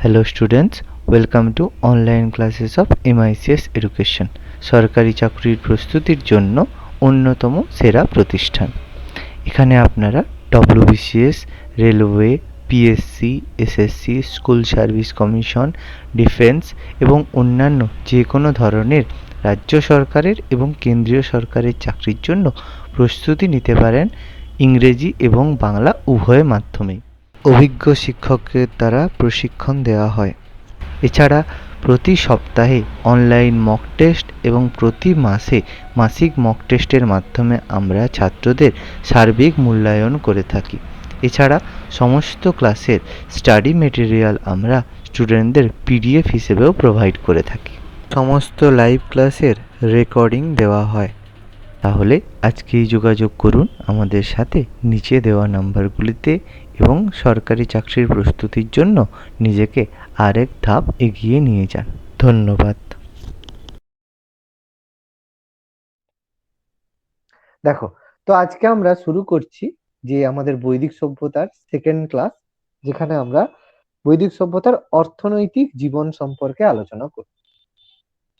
Hello students, welcome to online classes of MICS Education. সরকারি চাকরির প্রস্তুতির জন্য অন্যতম সেরা প্রতিষ্ঠান। এখানে আপনারা WBCS, railway, PSC, SSC, school service commission, defence এবং অন্যান্য যে কোনো ধরনের রাজ্য সরকারের এবং কেন্দ্রীয় সরকারের চাকরির জন্য প্রস্তুতি নিতে পারেন ইংরেজি এবং বাংলা উভয় মাধ্যমেই। অভিজ্ঞ শিক্ষকের দ্বারা প্রশিক্ষণ দেওয়া হয়। এছাড়া প্রতি সপ্তাহে অনলাইন মক টেস্ট এবং প্রতি মাসে মাসিক মক টেস্টের মাধ্যমে আমরা ছাত্রদের সার্বিক মূল্যায়ন করে থাকি। এছাড়া সমস্ত ক্লাসের স্টাডি মেটেরিয়াল আমরা স্টুডেন্টদের পিডিএফ হিসেবেও প্রোভাইড করে থাকি। সমস্ত লাইভ ক্লাসের রেকর্ডিং দেওয়া হয়। তাহলে আজকেই যোগাযোগ করুন আমাদের সাথে নিচে দেওয়া নাম্বারগুলিতে এবং সরকারি চাকরির প্রস্তুতির জন্য নিজেকে আরেক ধাপ এগিয়ে নিয়ে যান। ধন্যবাদ। দেখো, তো আজকে আমরা শুরু করছি যে আমাদের বৈদিক সভ্যতার সেকেন্ড ক্লাস, যেখানে আমরা বৈদিক সভ্যতার অর্থনৈতিক জীবন সম্পর্কে আলোচনা করব।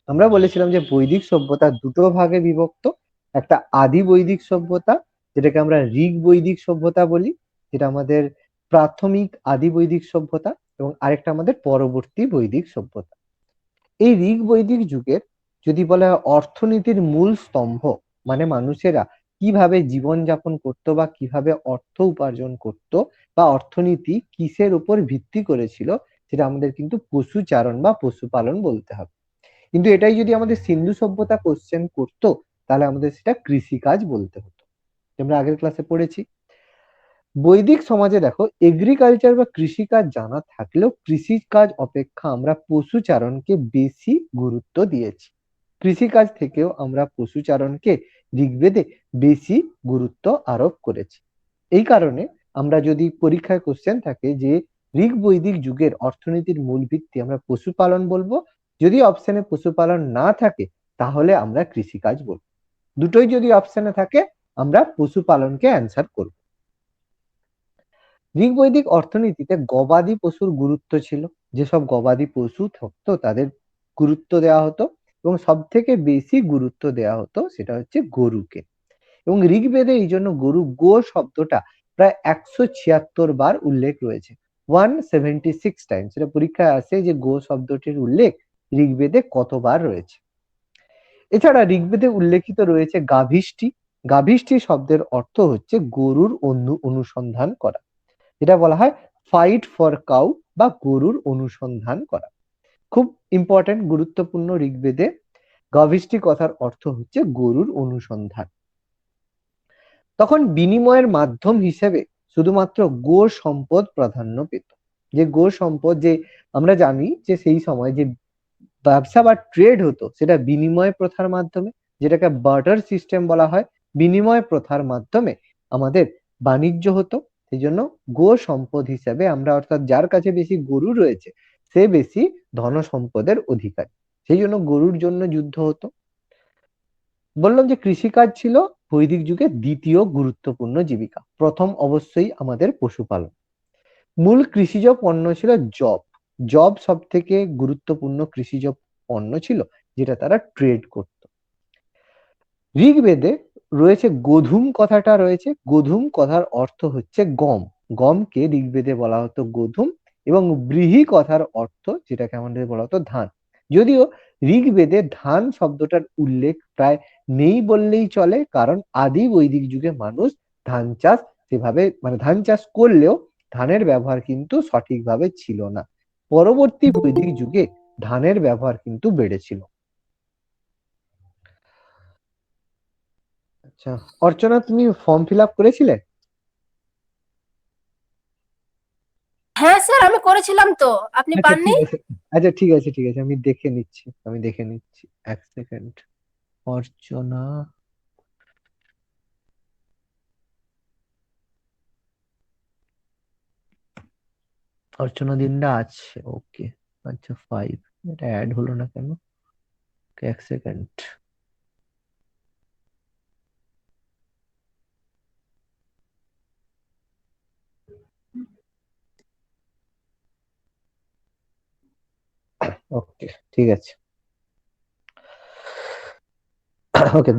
আমরা বলেছিলাম যে বৈদিক সভ্যতা দুটো ভাগে বিভক্ত। একটা আদি বৈদিক সভ্যতা, যেটাকে আমরা ঋগ বৈদিক সভ্যতা বলি, যেটা আমাদের প্রাথমিক আদি বৈদিক সভ্যতা, এবং আরেকটা আমাদের পরবর্তী বৈদিক সভ্যতা। এই ঋগ বৈদিক যুগের যদি বলা হয় অর্থনীতির মূল স্তম্ভ, মানে মানুষেরা কিভাবে জীবনযাপন করত বা কিভাবে অর্থ উপার্জন করত বা অর্থনীতি কিসের উপর ভিত্তি করেছিল, সেটা আমাদের কিন্তু পশুচারণ বা পশুপালন বলতে হবে। কিন্তু এটাই যদি আমাদের সিন্ধু সভ্যতা কোশ্চেন করতো, তাহলে আমাদের সেটা কৃষিকাজ বলতে হতো। আমরা আগের ক্লাসে পড়েছি। বৈদিক সমাজে দেখো, এগ্রিকালচার বা কৃষিকাজ জানা থাকলেও কৃষিকাজ অপেক্ষা আমরা পশুচারণকে বেশি গুরুত্ব দিয়েছি। কৃষিকাজ থেকেও আমরা পশুচারণকে ঋগ্বেদে বেশি গুরুত্ব আরোপ করেছি। এই কারণে আমরা যদি পরীক্ষায় কোশ্চেন থাকে যে ঋগ বৈদিক যুগের অর্থনীতির মূল ভিত্তি, আমরা পশুপালন বলবো। যদি অপশনে পশুপালন না থাকে, তাহলে আমরা কৃষিকাজ বলবো। দুটোই যদি অপশনে থাকে, আমরা পশুপালনকে অ্যান্সার করব। ঋগবৈদিক অর্থনীতিতে গবাদি পশুর গুরুত্ব ছিল। যেসব গবাদি পশু থাকতো তাদের গুরুত্ব দেওয়া হতো, এবং সব থেকে বেশি গুরুত্ব দেওয়া হতো সেটা হচ্ছে গরুকে। এবং ঋগ্বেদে এই জন্য গো শব্দটা প্রায় 176 বার উল্লেখ রয়েছে, 176 টাইমস। এটা পরীক্ষায় আসে যে গো শব্দটির উল্লেখ ঋগ্বেদে কতবার রয়েছে। এছাড়া ঋগ্বেদে উল্লেখিত রয়েছে গাভিষ্টি। গাভিষ্টি শব্দের অর্থ হচ্ছে গরুর অনুসন্ধান করা, যেটা বলা হয় ফাইট ফর কাউ বা গরুর অনুসন্ধান করা। খুব ইম্পর্টেন্ট, গুরুত্বপূর্ণ। ঋগ্বেদে গাভিষ্টি কথার অর্থ হচ্ছে গরুর অনুসন্ধান। তখন বিনিময়ের মাধ্যম হিসেবে শুধুমাত্র গো সম্পদ প্রাধান্য পেত। যে গো সম্পদ, যে আমরা জানি যে সেই সময় যে ব্যবসা বা ট্রেড হতো, সেটা বিনিময় প্রথার মাধ্যমে, যেটাকে বার্টার সিস্টেম বলা হয়। বিনিময় প্রথার মাধ্যমে আমাদের বাণিজ্য হতো। সেই জন্য গো সম্পদ হিসেবে আমরা, অর্থাৎ যার কাছে বেশি গরু রয়েছে সে বেশি ধন সম্পদের অধিকারী। সেই জন্য গরুর জন্য যুদ্ধ হতো। বললাম যে কৃষিকাজ ছিল বৈদিক যুগে দ্বিতীয় গুরুত্বপূর্ণ জীবিকা। প্রথম অবশ্যই আমাদের পশুপালন। মূল কৃষিজ পণ্য ছিল জব। জব সব থেকে গুরুত্বপূর্ণ কৃষিজ পণ্য ছিল, যেটা তারা ট্রেড করত। ঋগ্বেদে রয়েছে গোধূম কথাটা রয়েছে। গোধূম কথার অর্থ হচ্ছে গম। গমকে ঋগ্বেদে বলা হতো গোধূম। এবং ব্রীহি কথার অর্থ, যেটাকে আমাদের বলা হতো ধান। যদিও ঋগ্বেদে ধান শব্দটার উল্লেখ প্রায় নেই বললেই চলে, কারণ আদি বৈদিক যুগে মানুষ ধান চাষ সেভাবে, মানে ধান চাষ করলেও ধানের ব্যবহার কিন্তু সঠিকভাবে ছিল না। পরবর্তী বৈদিক যুগে ধানের ব্যবহার কিন্তু বেড়েছিল। আচ্ছা, অর্চনা, তুমি ফর্ম ফিল আপ করেছিলে? হ্যাঁ স্যার, আমি করেছিলাম তো। আপনি আচ্ছা পাননি? ঠিক আছে। আচ্ছা ঠিক আছে, ঠিক আছে, আমি দেখে নিচ্ছি 1 সেকেন্ড। অর্চনা, অর্চনা দিনটা আছে, ওকে। আচ্ছা 5, এটা অ্যাড হলো না কেন? 1 সেকেন্ড। ওকে, ঠিক আছে। ওকে,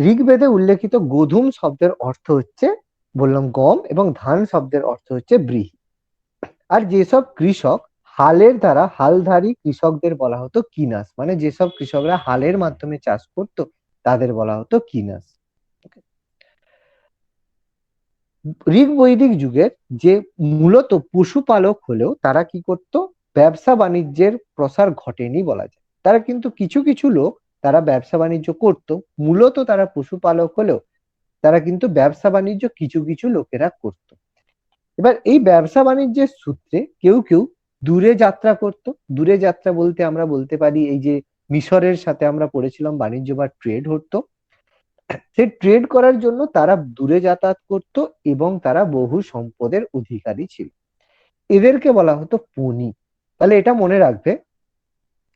ঋগ্বেদে উল্লেখিত গোধূম শব্দের অর্থ হচ্ছে, বললাম গম, এবং ধান শব্দের অর্থ হচ্ছে ব্রীহি। আর যেসব কৃষক হালধারী কৃষকদের বলা হতো কিনাস, মানে যেসব কৃষকরা হালের মাধ্যমে চাষ করতো তাদের বলা হতো কিনাস। ঋগ বৈদিক যুগের যে মূলত পশুপালক হলেও তারা কি করত, ব্যবসা বাণিজ্যের প্রসার ঘটেনি বলা যায়। তারা কিন্তু কিছু কিছু লোক তারা ব্যবসা বাণিজ্য করত, মূলত তারা পশুপালক হলেও তারা কিন্তু ব্যবসা বাণিজ্য কিছু কিছু লোকেরা করত। এবার এই ব্যবসা বাণিজ্যের সূত্রে কেউ কেউ দূরে যাত্রা করত। দূরে যাত্রা বলতে আমরা বলতে পারি এই যে মিশরের সাথে আমরা পড়েছিলাম বাণিজ্য বা ট্রেড হতো, সেই ট্রেড করার জন্য তারা দূরে যাতায়াত করত এবং তারা বহু সম্পদের অধিকারী ছিল। এদেরকে বলা হতো বণিক। তাহলে এটা মনে রাখবে,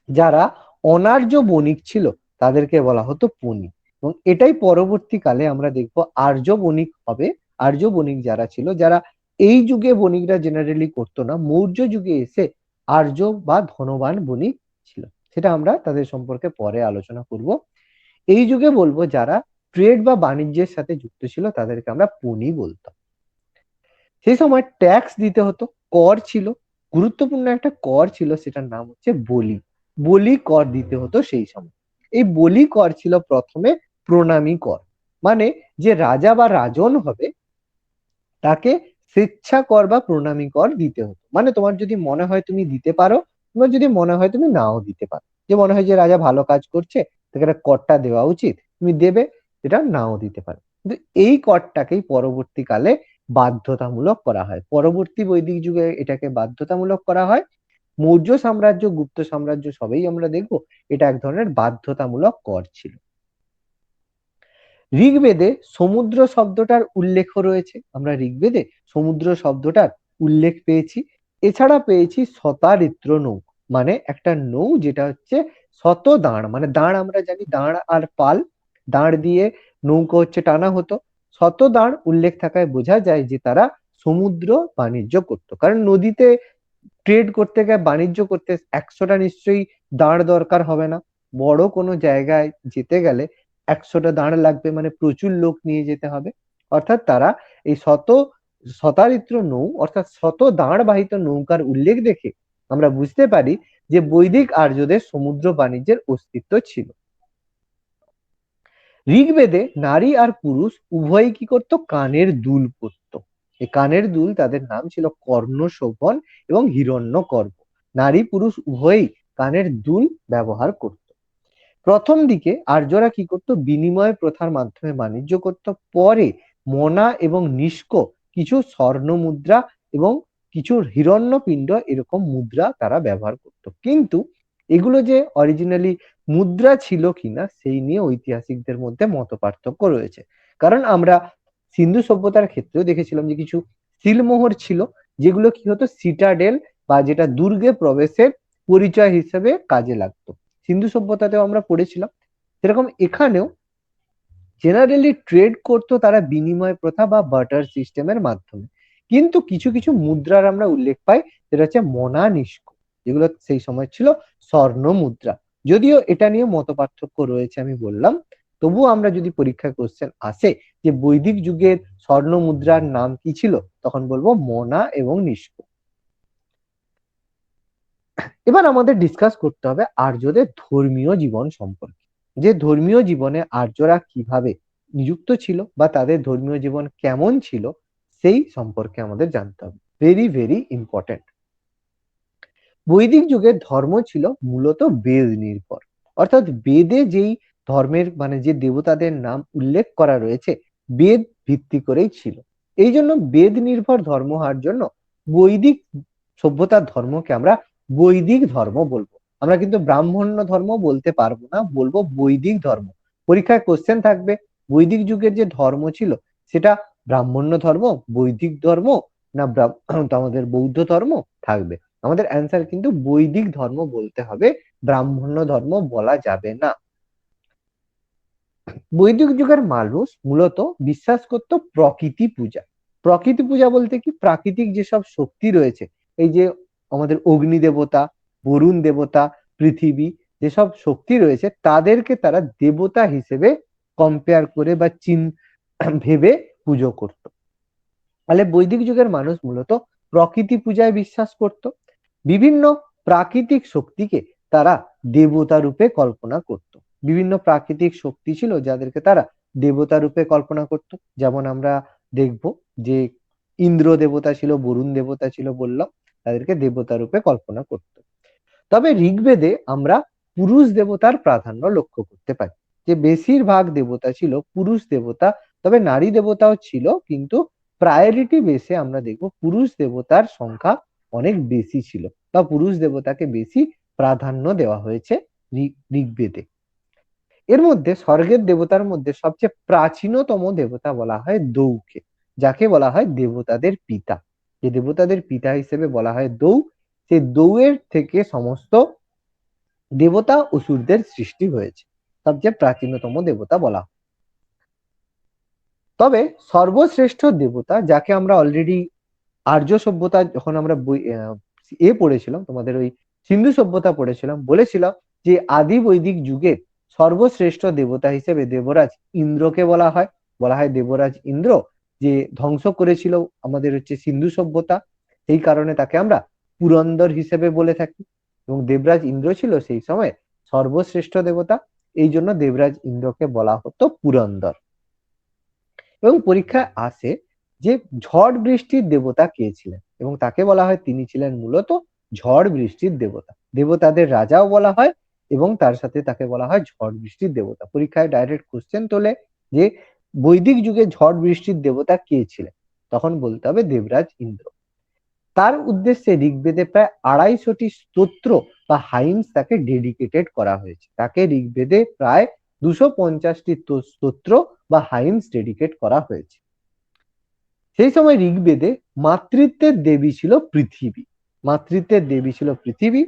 যারা অনার্য বণিক ছিল তাদেরকে বলা হতো বণিক। এবং এটাই পরবর্তীকালে আমরা দেখবো আর্য বণিক হবে। আর্য বণিক যারা ছিল, যারা এই যুগে বণিকরা জেনারেলি করতো না, মৌর্য যুগে এসে আর্য বা ধনবান বণিক ছিল, সেটা আমরা তাদের সম্পর্কে পরে আলোচনা করব। এই যুগে বলবো যারা ট্রেড বা বাণিজ্যের সাথে যুক্ত ছিল তাদেরকে আমরা বণিক বলতাম। সেই সময় ট্যাক্স দিতে হতো, কর ছিল, গুরুত্বপূর্ণ একটা কর ছিল, সেটার নাম হচ্ছে বলি। বলি কর দিতে হতো সেই সময়। এই বলি কর ছিল প্রথমে প্রণামী কর, মানে যে রাজা বা রাজন হবে তাকে স্বেচ্ছা কর বা প্রণামী কর দিতে হতো। মানে তোমার যদি মনে হয় তুমি দিতে পারো, তোমার যদি মনে হয় তুমি নাও দিতে পারো। যে মনে হয় যে রাজা ভালো কাজ করছে, তাকে একটা করটা দেওয়া উচিত, তুমি দেবে, এটা নাও দিতে পারো। কিন্তু এই করটাকেই পরবর্তীকালে বাধ্যতামূলক করা হয়। পরবর্তী বৈদিক যুগে এটাকে বাধ্যতামূলক করা হয়। মৌর্য সাম্রাজ্য, গুপ্ত সাম্রাজ্য সবেই আমরা দেখবো এটা এক ধরনের বাধ্যতামূলক কর ছিল। ঋগ্বেদে সমুদ্র শব্দটার উল্লেখ রয়েছে, আমরা ঋগ্বেদে সমুদ্র শব্দটার উল্লেখ পেয়েছি। এছাড়া পেয়েছি শতারিত্র নৌ, মানে একটা নৌ যেটা হচ্ছে শত দাঁড়, মানে দাঁড় আমরা জানি দাঁড় আর পাল, দাঁড় দিয়ে নৌকা হচ্ছে টানা হতো। শত দাঁড় উল্লেখ থাকায় বোঝা যায় যে তারা সমুদ্র বাণিজ্য করতো, কারণ নদীতে ট্রেড করতে গিয়ে বাণিজ্য করতে 100টা নিশ্চয়ই দাঁড় দরকার হবে না। বড় কোনো জায়গায় যেতে গেলে 100টা দাঁড় লাগবে, মানে প্রচুর লোক নিয়ে যেতে হবে। অর্থাৎ তারা এই শতারিত্র নৌ অর্থাৎ শত দাঁড় বাহিত নৌকার উল্লেখ দেখে আমরা বুঝতে পারি যে বৈদিক আর্যদের সমুদ্র বাণিজ্যের অস্তিত্ব ছিল। ঋগ্বেদে নারী আর পুরুষ উভয়ই কি করতো, কানের দুল পরতো। এই কানের দুল তাদের নাম ছিল কর্ণশোভন এবং হিরণ্যকর্ব। নারী পুরুষ উভয়ই কানের দুল ব্যবহার করত। প্রথম দিকে আর্যরা কি করতো, বিনিময় প্রথার মাধ্যমে বাণিজ্য করত। পরে মনা এবং নিষ্ক কিছু স্বর্ণ মুদ্রা এবং কিছু হিরণ্যপিণ্ড এরকম মুদ্রা তারা ব্যবহার করত। কিন্তু এগুলো যে অরিজিনালি মুদ্রা ছিল কিনা সেই নিয়ে ঐতিহাসিকদের মধ্যে মত পার্থক্য রয়েছে। কারণ আমরা সিন্ধু সভ্যতার ক্ষেত্রেও দেখেছিলাম যে কিছু সিলমোহর ছিল, যেগুলো কি হতো সিটাডেল বা যেটা দুর্গে প্রবেশের পরিচয় হিসেবে কাজে লাগতো। সিন্ধু সভ্যতাতেও আমরা পড়েছিলাম। সেরকম এখানেও জেনারেলি ট্রেড করতো তারা বিনিময় প্রথা বা বার্টার সিস্টেমের মাধ্যমে। কিন্তু কিছু কিছু মুদ্রার আমরা উল্লেখ পাই, যেটা হচ্ছে মনা নিষ্ক, যেগুলো সেই সময় ছিল স্বর্ণ মুদ্রা। যদিও এটা নিয়ে মত পার্থক্য রয়েছে আমি বললাম, তবুও আমরা যদি পরীক্ষায় কোশ্চেন আসে যে বৈদিক যুগের স্বর্ণ মুদ্রার নাম কি ছিল, তখন বলবো মনা এবং নিষ্ক। এবার আমাদের ডিসকাস করতে হবে আর্যদের ধর্মীয় জীবন সম্পর্কে, যে ধর্মীয় জীবনে আর্যরা কিভাবে নিযুক্ত ছিল বা তাদের ধর্মীয় জীবন কেমন ছিল সেই সম্পর্কে আমাদের জানতে হবে। Very very important. বৈদিক যুগের ধর্ম ছিল মূলত বেদ নির্ভর, অর্থাৎ বেদে যেই ধর্মের মানে যে দেবতাদের নাম উল্লেখ করা রয়েছে বেদ ভিত্তি করেই ছিল। এই জন্য বেদ নির্ভর ধর্ম হওয়ার জন্য বৈদিক সভ্যতার ধর্মকে আমরা বৈদিক ধর্ম বলবো। আমরা কিন্তু ব্রাহ্মণ্য ধর্ম বলতে পারবো না, বলবো বৈদিক ধর্ম। পরীক্ষায় কোশ্চেন থাকবে বৈদিক যুগের যে ধর্ম ছিল সেটা ব্রাহ্মণ্য ধর্ম, বৈদিক ধর্ম না আমাদের বৌদ্ধ ধর্ম থাকবে। আমাদের অ্যান্সার কিন্তু বৈদিক ধর্ম বলতে হবে, ব্রাহ্মণ্য ধর্ম বলা যাবে না। বৈদিক যুগের মানুষ মূলত বিশ্বাস করত প্রকৃতি পূজা। প্রকৃতি পূজা বলতে কি, প্রাকৃতিক যেসব শক্তি রয়েছে, এই যে আমাদের অগ্নি দেবতা, বরুণ দেবতা, পৃথিবী, যেসব শক্তি রয়েছে তাদেরকে তারা দেবতা হিসেবে কম্পেয়ার করে বা ভেবে পুজো করত। তাহলে বৈদিক যুগের মানুষ মূলত প্রকৃতি পূজায় বিশ্বাস করত। বিভিন্ন প্রাকৃতিক শক্তিকে তারা দেবতা রূপে কল্পনা করত। বিভিন্ন প্রাকৃতিক শক্তি ছিল যাদেরকে তারা দেবতা রূপে কল্পনা করত। যেমন আমরা দেখব যে ইন্দ্র দেবতা ছিল, বরুণ দেবতা ছিল, বললাম তাদেরকে দেবতা রূপে কল্পনা করত। তবে ঋগ্বেদে আমরা পুরুষ দেবতার প্রাধান্য লক্ষ্য করতে পারি, যে বেশিরভাগ দেবতা ছিল পুরুষ দেবতা। তবে নারী দেবতাও ছিল, কিন্তু প্রায়োরিটি বেসে আমরা দেখব পুরুষ দেবতার সংখ্যা অনেক বেশি ছিল, বা পুরুষ দেবতাকে বেশি প্রাধান্য দেওয়া হয়েছে ঋগ্বেদে। এর মধ্যে স্বর্গের দেবতার মধ্যে সবচেয়ে প্রাচীনতম দেবতা বলা হয় দৌকে, যাকে বলা হয় দেবতাদের পিতা। যে দেবতাদের পিতা হিসেবে বলা হয় দৌ, সেই দৌয়ের থেকে সমস্ত দেবতা অসুরদের সৃষ্টি হয়েছে, সবচেয়ে প্রাচীনতম দেবতা বলা হয়। তবে সর্বশ্রেষ্ঠ দেবতা যাকে আমরা অলরেডি আর্য সভ্যতা যখন আমরা পড়েছিলাম, তোমাদের ওই সিন্ধু সভ্যতা পড়েছিলাম, বলেছিলাম যে আদি বৈদিক যুগে সর্বশ্রেষ্ঠ দেবতা হিসেবে দেবরাজ ইন্দ্রকে বলা হয় দেবরাজ ইন্দ্র, যে ধ্বংস করেছিল আমাদের সিন্ধু সভ্যতা। এই কারণে তাকে আমরা পুরন্দর হিসেবে বলে থাকি, এবং দেবরাজ ইন্দ্র ছিল সেই সময় সর্বশ্রেষ্ঠ দেবতা, এই জন্য দেবরাজ ইন্দ্রকে বলা হতো পুরন্দর। এবং পরীক্ষায় আসে যে ঝড় বৃষ্টির দেবতা কে ছিলেন, এবং তাকে বলা হয় তিনি ছিলেন মূলত ঝড় বৃষ্টির দেবতা। দেবতাদের রাজাও বলা হয়, এবং তার সাথে তাকে বলা হয় ঝড় বৃষ্টির দেবতা। পরীক্ষায় ডাইরেক্ট কোশ্চেন তোলে যে বৈদিক যুগে ঝড় বৃষ্টির দেবতা কে ছিলেন, তখন বলতে হবে দেবরাজ ইন্দ্র। তার উদ্দেশ্যে ঋগ্বেদে প্রায় 250টি স্তোত্র বা হাইমস তাকে ডেডিকেটেড করা হয়েছে। তাকে ঋগ্বেদে প্রায় 250টি স্তোত্র বা হাইমস ডেডিকেট করা হয়েছে। সেই সময় ঋগ্বেদে মাতৃত্বের দেবী ছিল পৃথিবী। মাতৃত্বের দেবী ছিল পৃথিবী,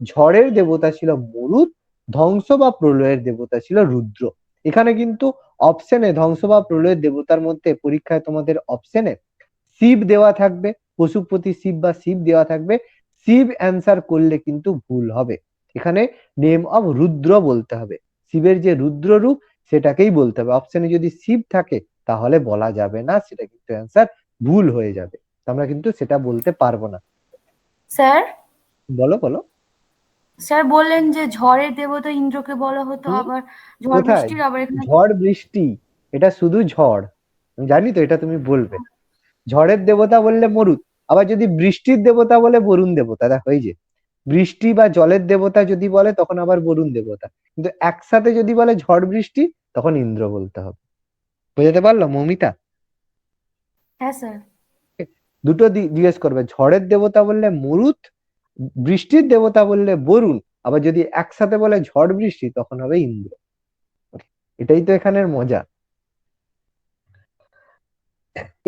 ঝড়ের দেবতা ছিল মরুত, ধ্বংস বা প্রলয়ের দেবতা ছিল রুদ্র। এখানে কিন্তু অপশনে ধ্বংস বা প্রলয়ের দেবতার মধ্যে পরীক্ষায় তোমাদের অপশনে শিব দেওয়া থাকবে, পশুপতি শিব বা শিব দেওয়া থাকবে। শিব অ্যান্সার করলে কিন্তু ভুল হবে, এখানে নেম অফ রুদ্র বলতে হবে। শিবের যে রুদ্র রূপ সেটাকেই বলতে হবে। অপশনে যদি শিব থাকে তাহলে বলা যাবে না, সেটা কিন্তু অ্যান্সার ভুল হয়ে যাবে, আমরা কিন্তু সেটা বলতে পারবো না। স্যার বলো বলো। স্যার বললেন যে ঝড়ের দেবতা ইন্দ্রকে বলা হতো, আবার ঝড় কোথায় বৃষ্টির আবার এখানে ঝড় বৃষ্টি, এটা শুধু ঝড়, আমি জানি তো এটা তুমি বলবে। ঝড়ের দেবতা বললে মরুত, আবার যদি বৃষ্টির দেবতা বলে বরুণ দেবতা। দেখো এই যে বৃষ্টি বা জলের দেবতা যদি বলে তখন আবার বরুণ দেবতা, কিন্তু একসাথে যদি বলে ঝড় বৃষ্টি তখন ইন্দ্র বলতে হবে। বুঝতে পারলো মৌমিতা? হ্যাঁ স্যার। দুটো জিজ্ঞেস করবে, ঝড়ের দেবতা বললে মরুত, বৃষ্টির দেবতা বললে বরুণ, আবার যদি একসাথে বলে ঝড় বৃষ্টি তখন হবে ইন্দ্র। এটাই তো এখানের মজা।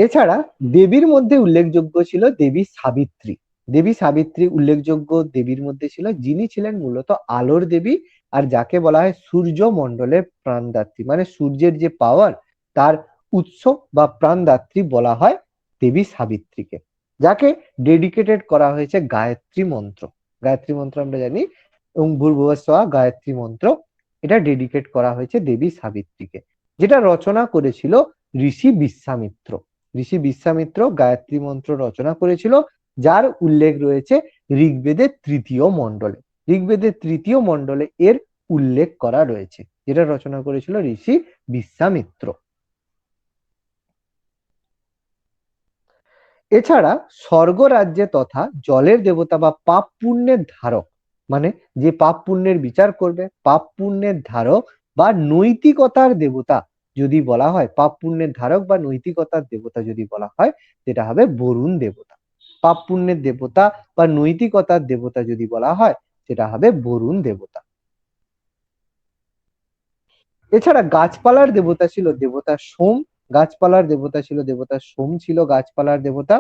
এছাড়া দেবীর মধ্যে উল্লেখযোগ্য ছিল দেবী সাবিত্রী। দেবী সাবিত্রী উল্লেখযোগ্য দেবীর মধ্যে ছিল, যিনি ছিলেন মূলত আলোর দেবী, আর যাকে বলা হয় সূর্য মণ্ডলের প্রাণদাত্রী, মানে সূর্যের যে পাওয়ার তার উৎস বা প্রাণদাত্রী বলা হয় দেবী সাবিত্রীকে, যাকে ডেডিকেটেড করা হয়েছে গায়ত্রী মন্ত্র। গায়ত্রী মন্ত্র আমরা জানি, এবং ভূর্ভুবস্সুঃ গায়ত্রী মন্ত্র, এটা ডেডিকেট করা হয়েছে দেবী সাবিত্রীকে, যেটা রচনা করেছিল ঋষি বিশ্বামিত্র। ঋষি বিশ্বামিত্র গায়ত্রী মন্ত্র রচনা করেছিল, যার উল্লেখ রয়েছে ঋগ্বেদের 3য় মণ্ডলে। ঋগ্বেদের 3য় মণ্ডলে এর উল্লেখ করা রয়েছে, যেটা রচনা করেছিল ঋষি বিশ্বামিত্র। এছাড়া স্বর্গ রাজ্যে তথা জলের দেবতা বা পাপ পুণ্যের ধারক, মানে যে পাপ পুণ্যের বিচার করবে, পাপ পুণ্যের ধারক বা নৈতিকতার দেবতা যদি বলা হয়, পাপ পুণ্যের ধারক বা নৈতিকতার দেবতা যদি বলা হয়, সেটা হবে বরুণ দেবতা। পাপ পুণ্যের দেবতা বা নৈতিকতার দেবতা যদি বলা হয়, সেটা হবে বরুণ দেবতা। এছাড়া গাছপালার দেবতা ছিল দেবতা সোম। গাছপালার দেবতা ছিল দেবতা সোম, ছিল গাছপালার দেবতা।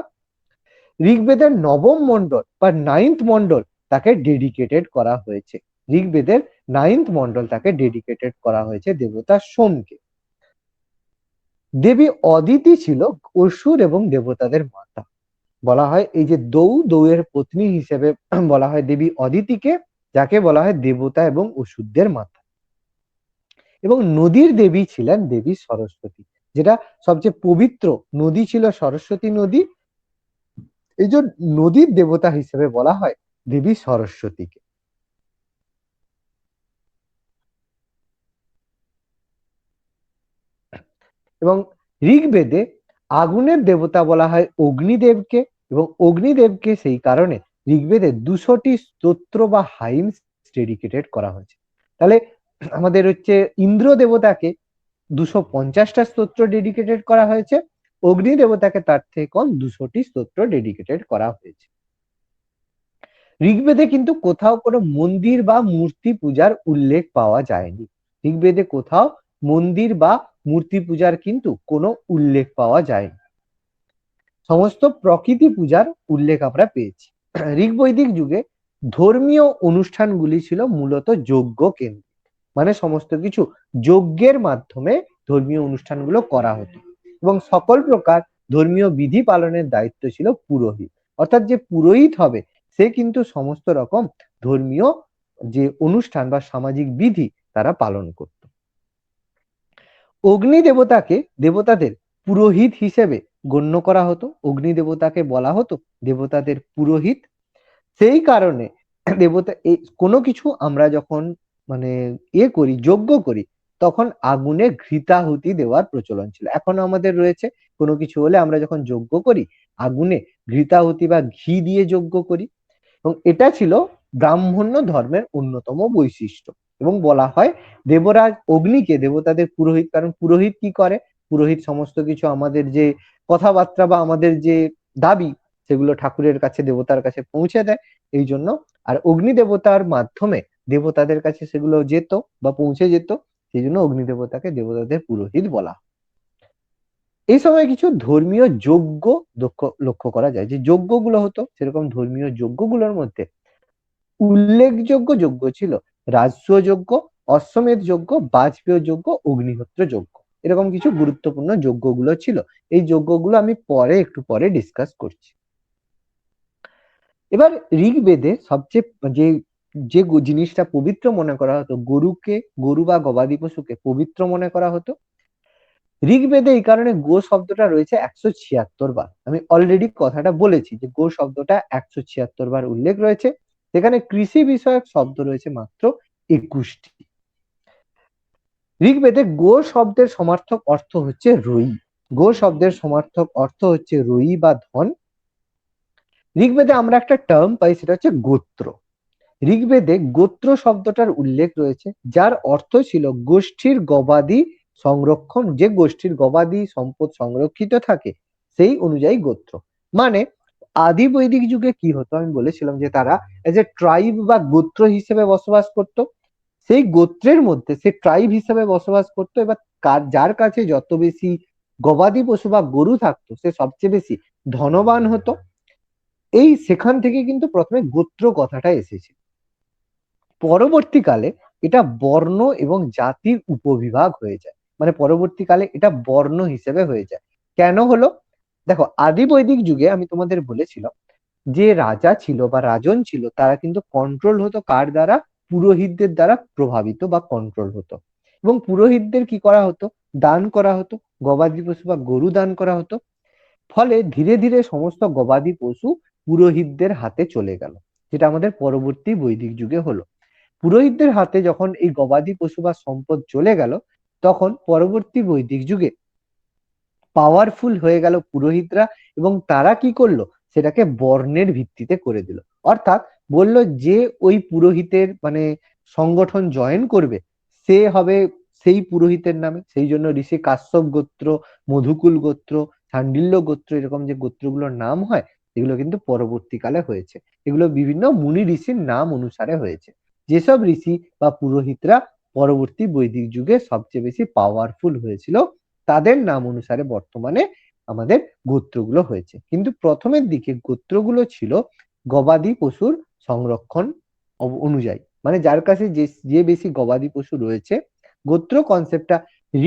ঋগ্বেদের 9ম মণ্ডল বা 9th মণ্ডল তাকে ডেডিকেটেড করা হয়েছে। ঋগ্বেদের 9th মণ্ডল তাকে ডেডিকেটেড করা হয়েছে দেবতা সোমকে। দেবী অদিতি ছিল অসুর এবং দেবতাদের মাতা। বলা হয় এই যে দৌয়ের পত্নী হিসেবে বলা হয় দেবী অদিতিকে, যাকে বলা হয় দেবতা এবং অসুরদের মাতা। এবং নদীর দেবী ছিলেন দেবী সরস্বতী, যেটা সবচেয়ে পবিত্র নদী ছিল সরস্বতী নদী। এই জন্য নদীর দেবতা হিসেবে বলা হয় দেবী সরস্বতীকে। এবং ঋগ্বেদে আগুনের দেবতা বলা হয় অগ্নিদেবকে, এবং অগ্নিদেবকে সেই কারণে ঋগ্বেদে 200টি স্তোত্র বা হাইমস ডেডিকেটেড করা হয়েছে। তাহলে আমাদের হচ্ছে ইন্দ্র দেবতাকে 250টা স্তোত্র ডেডিকেটেড করা হয়েছে, অগ্নি দেবতাকে তার থেকে কম 200টি স্তোত্র ডেডিকেটেড করা হয়েছে। ঋগ্বেদে কিন্তু কোথাও কোনো মন্দির বা মূর্তি পূজার উল্লেখ পাওয়া যায়নি। ঋগ্বেদে কোথাও মন্দির বা মূর্তি পূজার কিন্তু কোনো উল্লেখ পাওয়া যায়নি। সমস্ত প্রকৃতি পূজার উল্লেখ আমরা পেয়েছি। ঋগ্বৈদিক যুগে ধর্মীয় অনুষ্ঠানগুলি ছিল মূলত যজ্ঞ কেন্দ্রিক, মানে সমস্ত কিছু যজ্ঞের মাধ্যমে ধর্মীয় অনুষ্ঠানগুলো করা হতো, এবং সকল প্রকার ধর্মীয় বিধি পালনের দায়িত্ব ছিল পুরোহিত। অর্থাৎ যে পুরোহিত হবে সে কিন্তু সমস্ত রকম ধর্মীয় যে অনুষ্ঠান বা সামাজিক বিধি তারা পালন করত। অগ্নি দেবতাকে দেবতাদের পুরোহিত হিসেবে গণ্য করা হতো, অগ্নি দেবতাকে বলা হতো দেবতাদের পুরোহিত। সেই কারণে দেবতা কোনো কিছু আমরা যখন মানে করি, যজ্ঞ করি, তখন আগুনে ঘৃতাহুতি দেওয়ার প্রচলন ছিল, এখনো আমাদের রয়েছে। কোনো কিছু হলে আমরা যখন যজ্ঞ করি আগুনে ঘৃতাহুতি বা ঘি দিয়ে যজ্ঞ করি, এবং এটা ছিল ব্রাহ্মণ্য ধর্মের অন্যতম বৈশিষ্ট্য। এবং বলা হয় দেবরাজ অগ্নিকে দেবতাদের পুরোহিত, কারণ পুরোহিত কি করে, পুরোহিত সমস্ত কিছু আমাদের যে কথাবার্তা বা আমাদের যে দাবি সেগুলো ঠাকুরের কাছে দেবতার কাছে পৌঁছে দেয়, এই জন্য। আর অগ্নি দেবতার মাধ্যমে দেবতাদের কাছে সেগুলো যেত বা পৌঁছে যেত, সেই জন্য অগ্নি দেবতাকে দেবতাদের পুরোহিত বলা। এই সময় কিছু ধর্মীয় যজ্ঞ লক্ষ্য করা যায়, যে যজ্ঞগুলো হতো সেরকম ধর্মীয় যজ্ঞগুলোর মধ্যে উল্লেখযোগ্য যজ্ঞ ছিল রাজস্ব যজ্ঞ, অশ্বমেধ যজ্ঞ, বাজপেয় যজ্ঞ, অগ্নিহোত্র যজ্ঞ। এরকম কিছু গুরুত্বপূর্ণ যজ্ঞগুলো ছিল। এই যজ্ঞগুলো আমি একটু পরে ডিসকাস করছি। এবার ঋগ্বেদে সবচেয়ে যে যে জিনিসটা পবিত্র মনে করা হতো, গরু বা গবাদি পশুকে পবিত্র মনে করা হতো। ঋগ্বেদে এই কারণে গো শব্দটা রয়েছে 176 বার। আমি অলরেডি কথাটা বলেছি যে গো শব্দটা 176 বার উল্লেখ রয়েছে, সেখানে কৃষি বিষয়ক শব্দ রয়েছে মাত্র 21টি। ঋগ্বেদে গো শব্দের সমার্থক অর্থ হচ্ছে রই। গো শব্দের সমার্থক অর্থ হচ্ছে রই বা ধন। ঋগ্বেদে আমরা একটা টার্ম পাই, সেটা হচ্ছে গোত্র। ঋগ্বেদে গোত্র শব্দটার উল্লেখ রয়েছে, যার অর্থ ছিল গোষ্ঠীর গবাদি সংরক্ষণ, যে গোষ্ঠীর গবাদি সম্পদ সংরক্ষিত থাকে সেই অনুযায়ী গোত্র। মানে আদি বৈদিক যুগে কি হতো, আমি বলেছিলাম যে তারা এজ এ ট্রাইব বা গোত্র হিসেবে বসবাস করত। সেই গোত্রের মধ্যে সে ট্রাইব হিসেবে বসবাস করতো, এবার যার কাছে যত বেশি গবাদি পশু বা গরু থাকতো সে সবচেয়ে বেশি ধনবান হতো। সেখান থেকে কিন্তু প্রথমে গোত্র কথাটা এসেছে। পরবর্তীকালে এটা বর্ণ এবং জাতির উপবিভাগ হয়ে যায়, মানে পরবর্তীকালে এটা বর্ণ হিসেবে হয়ে যায়। কেন হলো, দেখো আদি বৈদিক যুগে আমি তোমাদের বলেছিলাম যে রাজা ছিল বা রাজন ছিল তারা কিন্তু কন্ট্রোল হতো কার দ্বারা, পুরোহিতদের দ্বারা প্রভাবিত বা কন্ট্রোল হতো। এবং পুরোহিতদের কি করা হতো, দান করা হতো, গবাদি পশু বা গরু দান করা হতো। ফলে ধীরে ধীরে সমস্ত গবাদি পশু পুরোহিতদের হাতে চলে গেল, যেটা আমাদের পরবর্তী বৈদিক যুগে হলো। পুরোহিতদের হাতে যখন এই গবাদি পশু বা সম্পদ চলে গেল, তখন পরবর্তী বৈদিক যুগে পাওয়ারফুল হয়ে গেল পুরোহিতরা, এবং তারা কি করলো সেটাকে বর্ণের ভিত্তিতে করে দিল। অর্থাৎ বলল যে ওই পুরোহিতের মানে সংগঠন জয়েন করবে সে হবে সেই পুরোহিতের নামে। সেই জন্য ঋষি কাশ্যপ গোত্র, মধুকুল গোত্র, শাণ্ডিল্য গোত্র, এরকম যে গোত্রগুলোর নাম হয় এগুলো কিন্তু পরবর্তীকালে হয়েছে। এগুলো বিভিন্ন মুনি ঋষির নাম অনুসারে হয়েছে। যেসব ঋষি বা পুরোহিতরা পরবর্তী বৈদিক যুগে সবচেয়ে বেশি পাওয়ারফুল হয়েছিল তাদের নাম অনুসারে বর্তমানে আমাদের গোত্রগুলো হয়েছে। কিন্তু প্রথমের দিকে গোত্রগুলো ছিল গবাদি পশুর সংরক্ষণ অনুযায়ী, মানে যার কাছে যে বেশি গবাদি পশু রয়েছে। গোত্র কনসেপ্টটা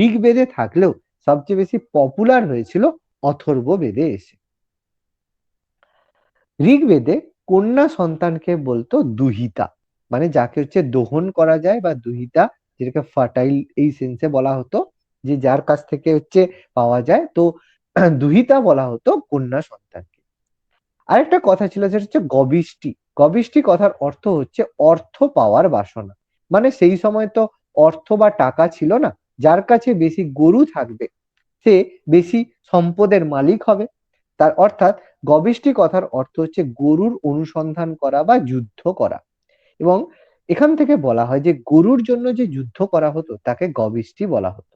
ঋগ্বেদে থাকলেও সবচেয়ে বেশি পপুলার হয়েছিল অথর্ব বেদে এসে। ঋগ্বেদে কন্যা সন্তানকে বলতো দুহিতা, মানে যাকে হচ্ছে দোহন করা যায় বা দুহিতা, যেটাকে ফার্টাইল এই সেন্সে বলা হতো, যে যার কাছ থেকে হচ্ছে পাওয়া যায়, তো দুহিতা বলা হতো কন্যা সন্তানকে। আরেকটা কথা ছিল যেটা হচ্ছে গবিষ্টি। গবিষ্টি কথার অর্থ হচ্ছে অর্থ পাওয়ার বাসনা। মানে সেই সময় তো অর্থ বা টাকা ছিল না, যার কাছে বেশি গরু থাকবে সে বেশি সম্পদের মালিক হবে। তার অর্থাৎ গবিষ্টি কথার অর্থ হচ্ছে গরুর অনুসন্ধান করা বা যুদ্ধ করা। এবং এখান থেকে বলা হয় যে গরুর জন্য যে যুদ্ধ করা হতো তাকে গবিষ্টি বলা হতো।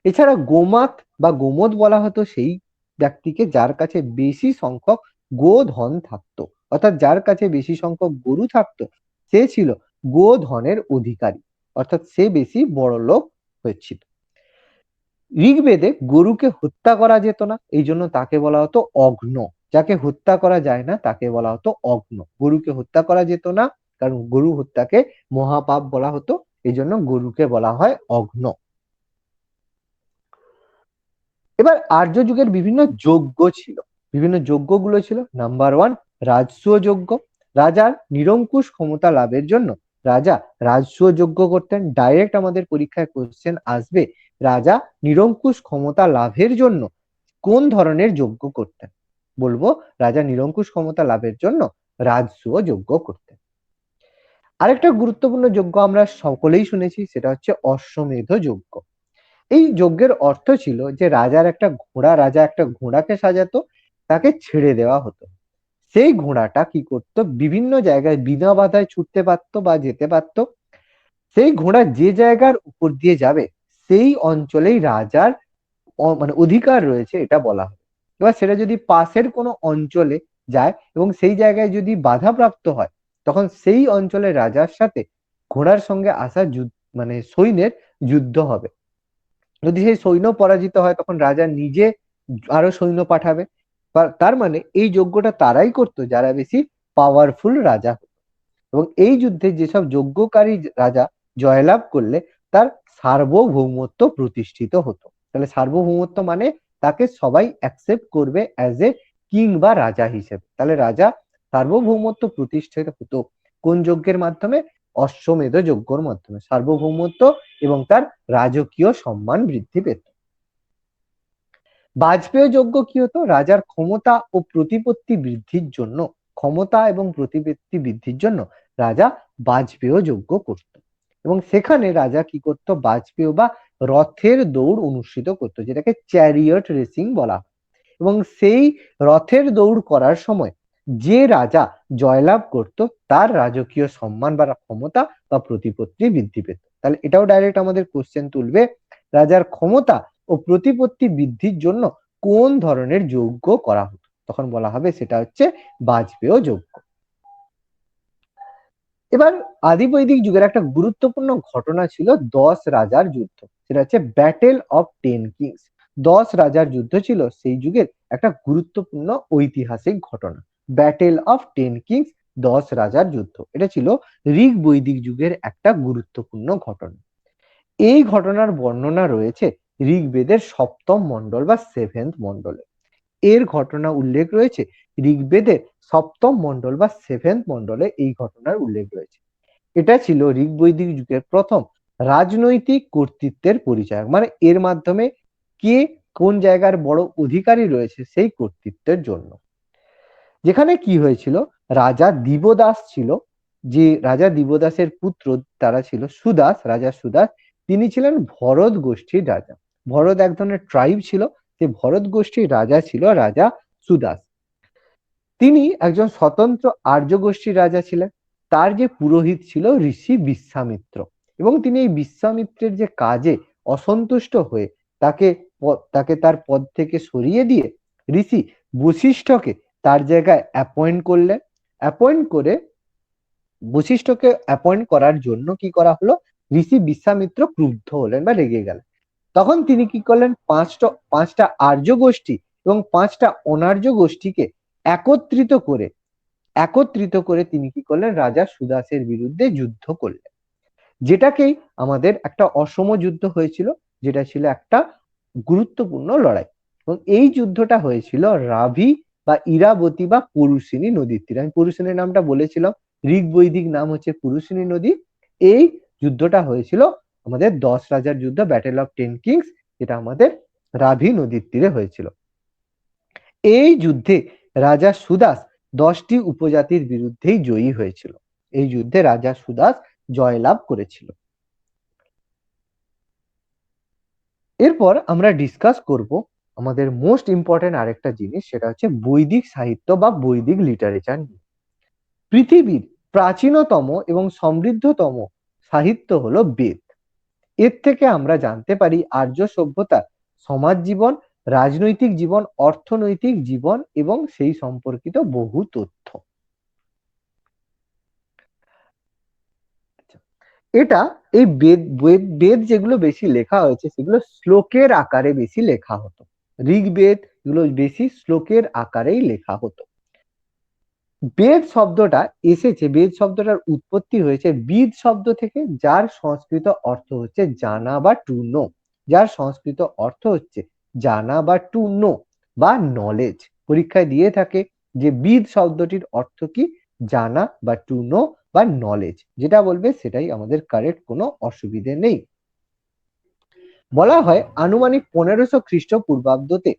এছাড়া গোমাত বা গোমদ বলা হতো সেই ব্যক্তিকে যার কাছে বেশি সংখ্যক গোধন থাকতো, অর্থাৎ যার কাছে বেশি সংখ্যক গরু থাকতো সে ছিল গোধনের অধিকারী, অর্থাৎ সে বেশি বড়লোক হয়েছিল। ঋগ্বেদে গরুকে হত্যা করা যেত না, এই জন্য তাকে বলা হতো অঘ্ন। যাকে হত্যা করা যায় না তাকে বলা হতো অঘ্ন। গরুকে হত্যা করা যেত না কারণ গরু হত্যাকে মহাপাপ বলা হতো, এই জন্য গরুকে বলা হয় অঘ্ন। এবার আর্য যুগের বিভিন্ন যজ্ঞ ছিল। বিভিন্ন যজ্ঞগুলো ছিল, নাম্বার 1 রাজসূয় যজ্ঞ। রাজার নিরঙ্কুশ ক্ষমতা লাভের জন্য রাজা রাজসূয় যজ্ঞ করতেন। ডাইরেক্ট আমাদের পরীক্ষায় কোশ্চেন আসবে, রাজা নিরঙ্কুশ ক্ষমতা লাভের জন্য কোন ধরনের যজ্ঞ করতেন? বলবো রাজা নিরঙ্কুশ ক্ষমতা লাভের জন্য রাজসূয় যজ্ঞ করতেন। আরেকটা গুরুত্বপূর্ণ যজ্ঞ আমরা সকলেই শুনেছি, সেটা হচ্ছে অশ্বমেধ যজ্ঞ। এই যজ্ঞের অর্থ ছিল যে রাজা একটা ঘোড়াকে সাজাতো, তাকে ছেড়ে দেওয়া হতো। সেই ঘোড়াটা কি করতো, বিভিন্ন জায়গায় বিনা বাধায় ছুটতে পারতো বা যেতে পারতো। সেই ঘোড়া যে জায়গার উপর দিয়ে যাবে সেই অঞ্চলেই রাজার মানে অধিকার রয়েছে এটা বলা হয়। এবার সেটা যদি পাশের কোনো অঞ্চলে যায় এবং সেই জায়গায় যদি বাধাপ্রাপ্ত হয়, তখন সেই অঞ্চলের রাজার সাথে ঘোড়ার সঙ্গে আসা মানে সৈন্যের যুদ্ধ হবে। যদি সেই সৈন্য পরাজিত হয় তখন রাজা নিজে আরো সৈন্য পাঠাবে। তার মানে এই যজ্ঞটা তারাই করতো যারা বেশি পাওয়ারফুল রাজা হতো। এবং এই যুদ্ধে যেসব যজ্ঞকারী রাজা জয়লাভ করলে তার সার্বভৌমত্ব প্রতিষ্ঠিত হতো। তাহলে সার্বভৌমত্ব মানে তাকে সবাই অ্যাকসেপ্ট করবে অ্যাজ এ কিং বা রাজা হিসেবে। তাহলে রাজা সার্বভৌমত্ব প্রতিষ্ঠিত হতো কোন যজ্ঞের মাধ্যমে? অশ্বমেধ যজ্ঞের মাধ্যমে সার্বভৌমত্ব এবং তার রাজকীয় সম্মান বৃদ্ধি পেত। বাজপেয় যজ্ঞ কি হতো? রাজার ক্ষমতা ও প্রতিপত্তি বৃদ্ধির জন্য, ক্ষমতা এবং প্রতিপত্তি বৃদ্ধির জন্য রাজা বাজপেয় যজ্ঞ করত। এবং সেখানে রাজা কি করত? বাজপেয় বা রথের দৌড় অনুষ্ঠিত করত, যেটাকে চ্যারিয়ট রেসিং বলা হয়। এবং সেই রথের দৌড় করার সময় যে রাজা জয়লাভ করত তার রাজকীয় সম্মান বা ক্ষমতা বা প্রতিপত্তি বৃদ্ধি পেত। তাহলে এটাও ডাইরেক্ট আমাদের কোশ্চেন তুলবে, রাজার ক্ষমতা ও প্রতিপত্তি বৃদ্ধির জন্য কোন ধরনের যজ্ঞ করা হতো? তখন বলা হবে সেটা হচ্ছে বাজপেয় যজ্ঞ। এবার আদি বৈদিক যুগের একটা গুরুত্বপূর্ণ ঘটনা ছিল 10 রাজার যুদ্ধ, সেটা হচ্ছে ব্যাটেল অফ 10 কিংস। 10 রাজার যুদ্ধ ছিল সেই যুগের একটা গুরুত্বপূর্ণ ঐতিহাসিক ঘটনা, ব্যাটেল অফ 10 কিংস, 10 রাজার যুদ্ধ। এটা ছিল ঋগ বৈদিক যুগের একটা গুরুত্বপূর্ণ ঘটনা। এই ঘটনার বর্ণনা রয়েছে ঋগ্বেদের সপ্তম মণ্ডল বা 7th মণ্ডলে। এর ঘটনা উল্লেখ রয়েছে ঋগ্বেদের সপ্তম মণ্ডল বা 7th মণ্ডলে, এই ঘটনার উল্লেখ রয়েছে। এটা ছিল ঋগ বৈদিক যুগের প্রথম রাজনৈতিক কর্তৃত্বের পরিচয়, মানে এর মাধ্যমে কে কোন জায়গার বড় অধিকারী রয়েছে সেই কর্তৃত্বের জন্য। যেখানে কি হয়েছিল, রাজা দিবদাস ছিল, যে রাজা দিবদাসের পুত্র তারা ছিল সুদাস, রাজা সুদাস। তিনি ছিলেন ভরত গোষ্ঠীর রাজা। ভরত এক ধরনের ট্রাইব ছিল, যে ভরত গোষ্ঠীর রাজা ছিল রাজা সুদাস। তিনি একজন স্বতন্ত্র আর্য গোষ্ঠীর রাজা ছিলেন। তার যে পুরোহিত ছিল ঋষি বিশ্বামিত্র, এবং তিনি এই বিশ্বামিত্রের যে কাজে অসন্তুষ্ট হয়ে তাকে তার পদ থেকে সরিয়ে দিয়ে ঋষি বশিষ্ঠকে তার জায়গায় অ্যাপয়েন্ট করলেন। অ্যাপয়েন্ট করে বশিষ্ঠকে অ্যাপয়েন্ট করার জন্য কি করা হলো, ঋষি বিশ্বামিত্র ক্রুদ্ধ হলেন বা রেগে গেলেন। তখন তিনি কি করলেন, পাঁচটা আর্য গোষ্ঠী এবং 5টা অনার্য গোষ্ঠীকে একত্রিত করে তিনি কি করলেন, রাজা সুদাসের বিরুদ্ধে যুদ্ধ করলেন, যেটাকেই আমাদের একটা অসম যুদ্ধ হয়েছিল, যেটা ছিল একটা গুরুত্বপূর্ণ লড়াই। এবং এই যুদ্ধটা হয়েছিল রাভি বা ইরাবতী বা পরুশিনী নদীর তীরে। আমি পরুশিনীর নামটা বলেছিলাম, ঋগ বৈদিক নাম হচ্ছে পুরুষিনী নদী। এই যুদ্ধটা হয়েছিল আমাদের 10 রাজার যুদ্ধ, ব্যাটেল অফ 10 কিংস, যেটা আমাদের রাভি নদীর তীরে হয়েছিল। এই যুদ্ধে রাজা সুদাস 10টি উপজাতির বিরুদ্ধেই জয়ী হয়েছিল। এই যুদ্ধে রাজা সুদাস জয়লাভ করেছিল। এরপর আমরা ডিসকাস করব আমাদের মোস্ট ইম্পর্টেন্ট আরেকটা জিনিস, সেটা হচ্ছে বৈদিক সাহিত্য বা বৈদিক লিটারেচার নিয়ে। পৃথিবীর প্রাচীনতম এবং সমৃদ্ধতম সাহিত্য হলো বেদ। এর থেকে আমরা জানতে পারি আর্য সভ্যতার সমাজ জীবন, রাজনৈতিক জীবন, অর্থনৈতিক জীবন এবং সেই সম্পর্কিত বহু তথ্য। এটা এই বেদ বেদ বেদ যেগুলো বেশি লেখা হয়েছে সেগুলো শ্লোকের আকারে বেশি লেখা হতো। ঋগ্বেদ এগুলো বেশি শ্লোকের আকারেই লেখা হতো। বেদ শব্দটা এসেছে, বেদ শব্দটার উৎপত্তি হয়েছে বিদ শব্দ থেকে, যার সংস্কৃত অর্থ হচ্ছে জানা বা টু নো, যার সংস্কৃত অর্থ হচ্ছে জানা বা টু নো বা নলেজ। পরীক্ষায় দিয়ে থাকে যে বিদ শব্দটির অর্থ কি, জানা বা টু নো বা নলেজ, যেটা বলবে সেটাই আমাদের কারেক্ট, কোনো অসুবিধে নেই। বলা হয় আনুমানিক 1500 খ্রিস্টপূর্বাব্দতে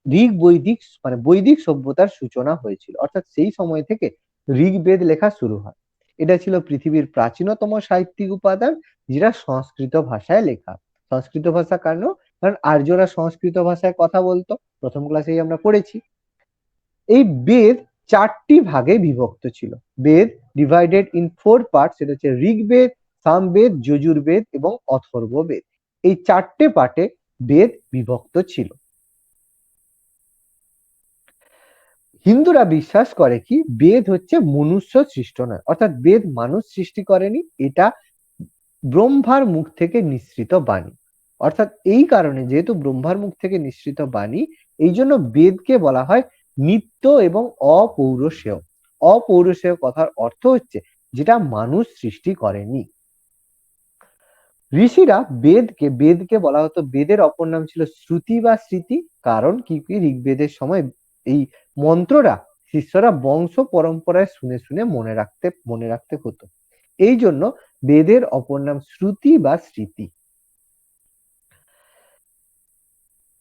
ঋগ বৈদিক মানে বৈদিক সভ্যতার সূচনা হয়েছিল, অর্থাৎ সেই সময় থেকে ঋগ্বেদ লেখা শুরু হয়। এটা ছিল পৃথিবীর প্রাচীনতম সাহিত্যিক উপাদান, যেটা সংস্কৃত ভাষায় লেখা। সংস্কৃত ভাষা কারণ কারণ আর্যরা সংস্কৃত ভাষায় কথা বলতো, প্রথম ক্লাসেই আমরা পড়েছি। এই বেদ 4টি ভাগে বিভক্ত ছিল। বেদ ডিভাইডেড ইন 4 পার্টস, সেটা হচ্ছে ঋগ্বেদ, সামবেদ, যজুর্বেদ এবং অথর্ববেদ। এই 4টে পার্টে বেদ বিভক্ত ছিল। হিন্দুরা বিশ্বাস করে কি বেদ হচ্ছে মনুষ্য সৃষ্ট নয়, অর্থাৎ বেদ মানুষ সৃষ্টি করেনি, এটা ব্রহ্মার মুখ থেকে নিঃসৃত বাণী। অর্থাৎ এই কারণে যেহেতু ব্রহ্মার মুখ থেকে নিঃসৃত বাণী, এই জন্য বেদকে বলা হয় নিত্য এবং অপৌরুষেয়। অপৌরুষেয় কথার অর্থ হচ্ছে যেটা মানুষ সৃষ্টি করেনি। ঋষিরা বেদকে বলা হতো, বেদের অপর নাম ছিল শ্রুতি বা স্মৃতি, কারণ কি ঋগ্বেদের সময় এই মন্ত্ররা শিষ্যরা বংশ পরম্পরায় শুনে শুনে মনে রাখতে হতো। এই জন্য বেদের অপর নাম শ্রুতি বা স্মৃতি।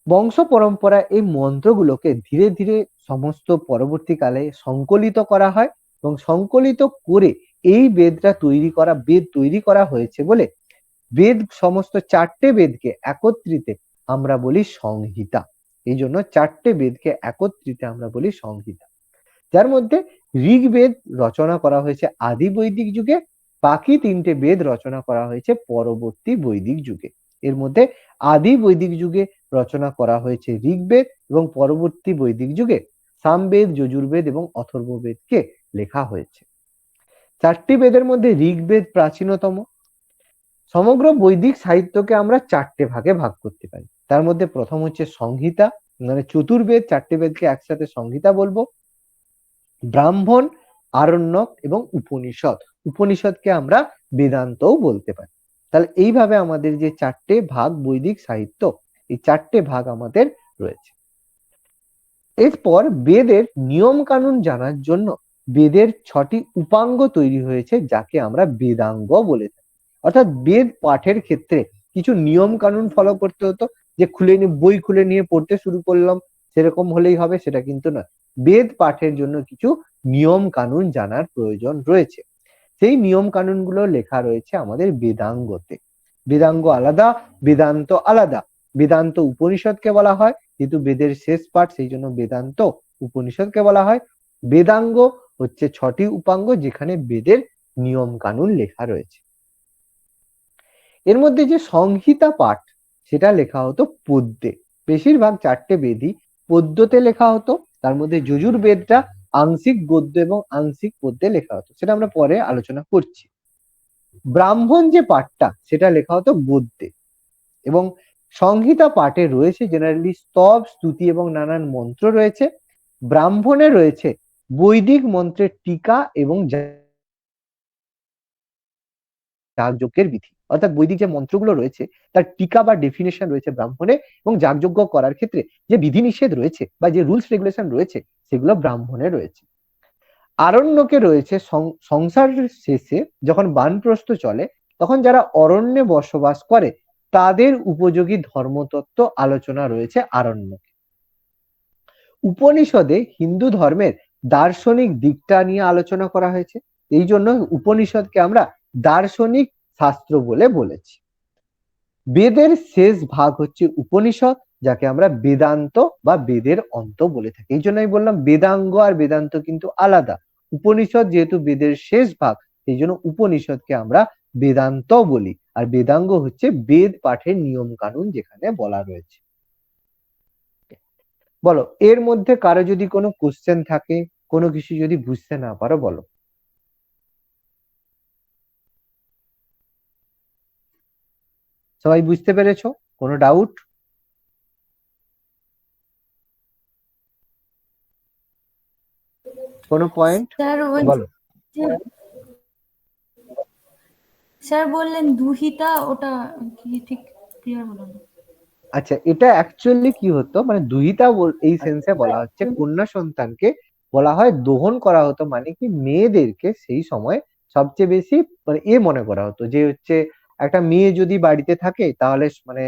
বংশ পরম্পরায় এই মন্ত্রগুলোকে ধীরে ধীরে সমস্ত পরবর্তীকালে সংকলিত করা হয় এবং সংকলিত করে এই বেদ তৈরি করা হয়েছে বলে বেদ সমস্ত 4টে বেদকে একত্রিতে আমরা বলি সংহিতা। এই জন্য 4টে বেদকে একত্রিতে আমরা বলি সংহিতা, যার মধ্যে ঋগ্বেদ রচনা করা হয়েছে আদি বৈদিক যুগে, বাকি 3টে বেদ রচনা করা হয়েছে পরবর্তী বৈদিক যুগে। এর মধ্যে আদি বৈদিক যুগে রচনা করা হয়েছে ঋগ্বেদ এবং পরবর্তী বৈদিক যুগে সামবেদ, যজুর্বেদ এবং অথর্ববেদকে লেখা হয়েছে। 4টি বেদের মধ্যে ঋগ্বেদ প্রাচীনতম। সমগ্র বৈদিক সাহিত্যকে আমরা 4টে ভাগে ভাগ করতে পারি। তার মধ্যে প্রথম হচ্ছে সংহিতা, মানে চতুর্বেদ, 4টে বেদকে একসাথে সংহিতা বলবো। ব্রাহ্মণ, আরণ্যক এবং উপনিষদ। উপনিষদকে আমরা বেদান্তও বলতে পারি। তাহলে এইভাবে আমাদের যে 4টে ভাগ বৈদিক সাহিত্য, এই 4টে ভাগ আমাদের রয়েছে। এরপর বেদের নিয়ম কানুন জানার জন্য বেদের 6টি উপাঙ্গ তৈরি হয়েছে, যাকে আমরা বেদাঙ্গ বলে থাকি। অর্থাৎ বেদ পাঠের ক্ষেত্রে কিছু নিয়ম কানুন ফলো করতে হতো, যে বই খুলে নিয়ে পড়তে শুরু করলাম সেরকম হলেই হবে, সেটা কিন্তু নয়। বেদ পাঠের জন্য কিছু নিয়ম কানুন জানার প্রয়োজন রয়েছে। সেই নিয়ম কানুন গুলো লেখা রয়েছে আমাদের বেদাঙ্গতে। বেদাঙ্গ আলাদা, বেদান্ত আলাদা। বেদান্ত উপনিষদকে বলা হয়, যেহেতু বেদের শেষ পাঠ সেই জন্য বেদান্ত উপনিষদকে বলা হয়। বেদাঙ্গ হচ্ছে 6টি উপাঙ্গ, যেখানে বেদের নিয়ম কানুন লেখা রয়েছে। এর মধ্যে যে সংহিতা পাঠ সেটা লেখা হতো পদ্যে। বেশিরভাগ 4টে বেদই পদ্যতে লেখা হতো। তার মধ্যে যজুর্বেদটা আংশিক গদ্য এবং আংশিক পদ্যে লেখা হতো, সেটা আমরা পরে আলোচনা করছি। ব্রাহ্মণ যে পাঠটা সেটা লেখা হতো গদ্যে, এবং সংহিতা পাঠে রয়েছে জেনারেলি স্তব, স্তুতি এবং নানান মন্ত্র রয়েছে। ব্রাহ্মণে রয়েছে বৈদিক মন্ত্রের টিকা এবং যাগযজ্ঞের বিধি। অর্থাৎ বৈদিক যে মন্ত্রগুলো রয়েছে তার টিকা বা ডেফিনেশন রয়েছে ব্রাহ্মণে, এবং যাগযজ্ঞ করার ক্ষেত্রে যে বিধিনিষেধ রয়েছে বা যে রুলস রেগুলেশন রয়েছে সেগুলো ব্রাহ্মণে রয়েছে। আরণ্যকে রয়েছে সংসারের শেষে যখন বানপ্রস্থ চলে তখন যারা অরণ্যে বসবাস করে তাদের উপযোগী ধর্মতত্ত্ব আলোচনা রয়েছে আরণ্যকে। উপনিষদে হিন্দু ধর্মের দার্শনিক দিকটা নিয়ে আলোচনা করা হয়েছে, এই জন্য উপনিষদকে আমরা দার্শনিক শাস্ত্র বলে বলেছি। বেদের শেষ ভাগ হচ্ছে উপনিষদ, যাকে আমরা বেদান্ত বা বেদের অন্ত বলে থাকি। এই জন্য আমি বললাম বেদাঙ্গ আর বেদান্ত কিন্তু আলাদা। উপনিষদ যেহেতু বেদের শেষ ভাগ, সেই জন্য উপনিষদকে আমরা বেদান্ত বলি, আর বেদাঙ্গ হচ্ছে বেদ পাঠের নিয়ম কানুন যেখানে বলা রয়েছে। বলো, এর মধ্যে কারো যদি কোনো কোশ্চেন থাকে, কোনো কিছু যদি বুঝতে না পারো বলো। সবাই বুঝতে পেরেছো? কোনো ডাউট? কোনো পয়েন্ট স্যার ওই বলো। স্যার বললেন দুহিতা, ওটা কি ঠিক ক্লিয়ার হলো না। আচ্ছা, এটা অ্যাকচুয়ালি কি হতো, মানে দুহিতা এই সেন্সে বলা হচ্ছে কন্যা সন্তানকে বলা হয় দোহন করা হতো, মানে কি মেয়েদেরকে সেই সময় সবচেয়ে বেশি মানে মনে করা হতো যে হচ্ছে একটা মেয়ে যদি বাড়িতে থাকে তাহলে মানে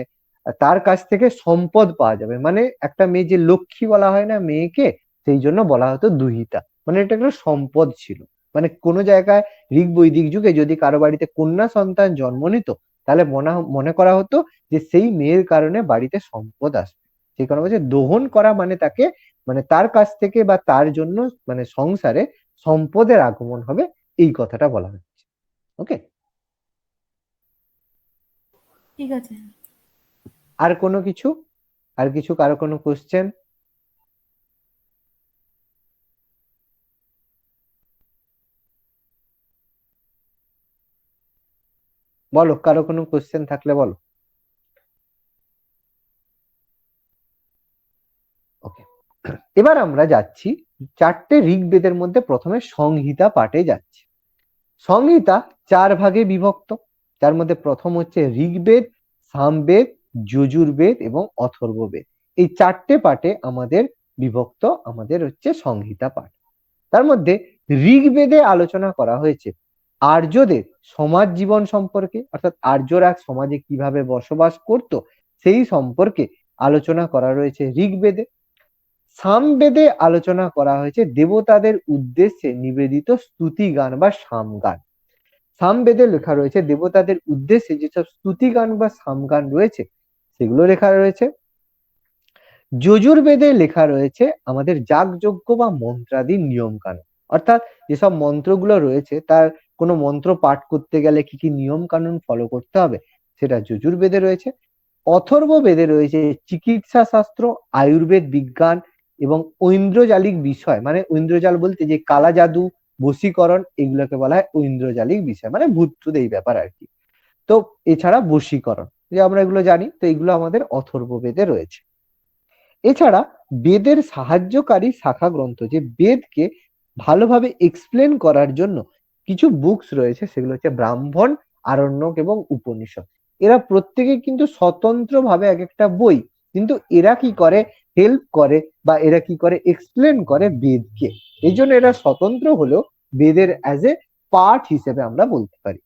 তার কাছ থেকে সম্পদ পাওয়া যাবে, মানে একটা মেয়ে যে লক্ষ্মী বলা হয় না মেয়েকে, সেই জন্য বলা হতো দুহিতা, মানে এটা একটা সম্পদ ছিল। মানে কোনো জায়গায় ঋগ বৈদিক যুগে যদি কারো বাড়িতে কন্যা সন্তান জন্ম নিত তাহলে মনে করা হতো যে সেই মেয়ের কারণে বাড়িতে সম্পদ আসবে। সেই কারণে বলছে দোহন করা, মানে তাকে মানে তার কাছ থেকে বা তার জন্য মানে সংসারে সম্পদের আগমন হবে, এই কথাটা বলা হচ্ছে। ওকে, ঠিক আছে। আর কোনো কিছু, আর কিছু কারো কোনো কোশ্চেন? বলো, কারো কোনো কোশ্চেন থাকলে বলো। ওকে, এবার আমরা যাচ্ছি চারটে ঋগ্বেদের মধ্যে প্রথমে সংহিতা পাঠে যাচ্ছি। সংহিতা চার ভাগে বিভক্ত, যার মধ্যে প্রথম হচ্ছে ঋগ্বেদ, সামবেদ, যজুর্বেদ এবং অথর্ববেদ। এই চারটে পাঠে আমাদের বিভক্ত আমাদের হচ্ছে সংহিতা পাঠ। তার মধ্যে ঋগ্বেদে আলোচনা করা হয়েছে আর্যদের সমাজ জীবন সম্পর্কে, অর্থাৎ আর্যরা সমাজে কিভাবে বসবাস করত সেই সম্পর্কে আলোচনা করা রয়েছে ঋগ্বেদে। সামবেদে আলোচনা করা হয়েছে দেবতাদের উদ্দেশ্যে নিবেদিত স্তুতি গান বা সামগান। সামবেদে লেখা রয়েছে দেবতাদের উদ্দেশ্যে যেসব স্তুতি গান বা সামগান রয়েছে সেগুলো লেখা রয়েছে। যজুর্বেদে লেখা রয়েছে আমাদের যাগযজ্ঞ বা মন্ত্রাদির নিয়ম কানুন, অর্থাৎ যেসব মন্ত্রগুলো রয়েছে তার কোনো মন্ত্র পাঠ করতে গেলে কি কি নিয়ম কানুন ফলো করতে হবে সেটা যজুর্বেদে রয়েছে। অথর্ববেদে রয়েছে চিকিৎসা শাস্ত্র, আয়ুর্বেদ বিজ্ঞান এবং ঐন্দ্রজালিক বিষয়, মানে ঐন্দ্রজাল বলতে যে কালা জাদু, বশীকরণ, এগুলোকে বলা হয় ঐন্দ্রজালিক বিষয়, মানে ভূত টুত এই ব্যাপার আর কি। তো এছাড়া বশীকরণ, যে আমরা এগুলো জানি, তো এগুলো আমাদের অথর্ববেদে রয়েছে। এছাড়া বেদের সাহায্যকারী শাখা গ্রন্থ, যে বেদকে ভালোভাবে এক্সপ্লেন করার জন্য কিছু বুকস রয়েছে, সেগুলো হচ্ছে ব্রাহ্মণ, আরণ্যক এবং উপনিষদ। এরা প্রত্যেকে কিন্তু স্বতন্ত্রভাবে এক একটা বই, কিন্তু এরা কি করে হেল্প করে বা এরা কি করে এক্সপ্লেন করে বেদকে, এই জন্য এরা স্বতন্ত্র হলেও বেদের অ্যাজ এ পার্ট হিসেবে আমরা বলতে পারি।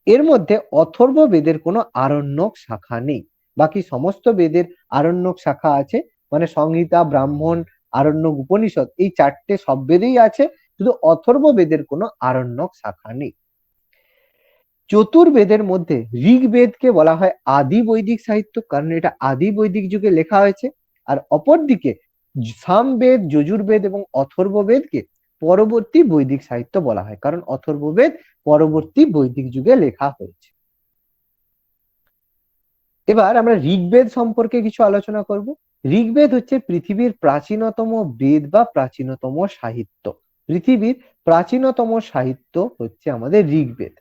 এর মধ্যে অথর্ব বেদের কোনো আরণ্যক শাখা নেই, বাকি সমস্ত বেদের আরণ্যক শাখা আছে, মানে সংহিতা, ব্রাহ্মণ, আরণ্যক, উপনিষদ এই চারটে সব বেদেই আছে, শুধু অথর্ব বেদের কোনো আরণ্যক শাখা নেই। চতুর্বেদের মধ্যে ঋগ্বেদকে বলা হয় আদি বৈদিক সাহিত্য, কারণ এটা আদি বৈদিক যুগে লেখা হয়েছে। আর অপরদিকে সামবেদ, যজুর্বেদ এবং অথর্ববেদকে পরবর্তী বৈদিক সাহিত্য বলা হয়, কারণ অথর্ববেদ পরবর্তী বৈদিক যুগে লেখা হয়েছে। এবার আমরা ঋগ্বেদ সম্পর্কে কিছু আলোচনা করব। ঋগ্বেদ হচ্ছে পৃথিবীর প্রাচীনতম বেদ বা প্রাচীনতম সাহিত্য। পৃথিবীর প্রাচীনতম সাহিত্য হচ্ছে আমাদের ঋগ্বেদ,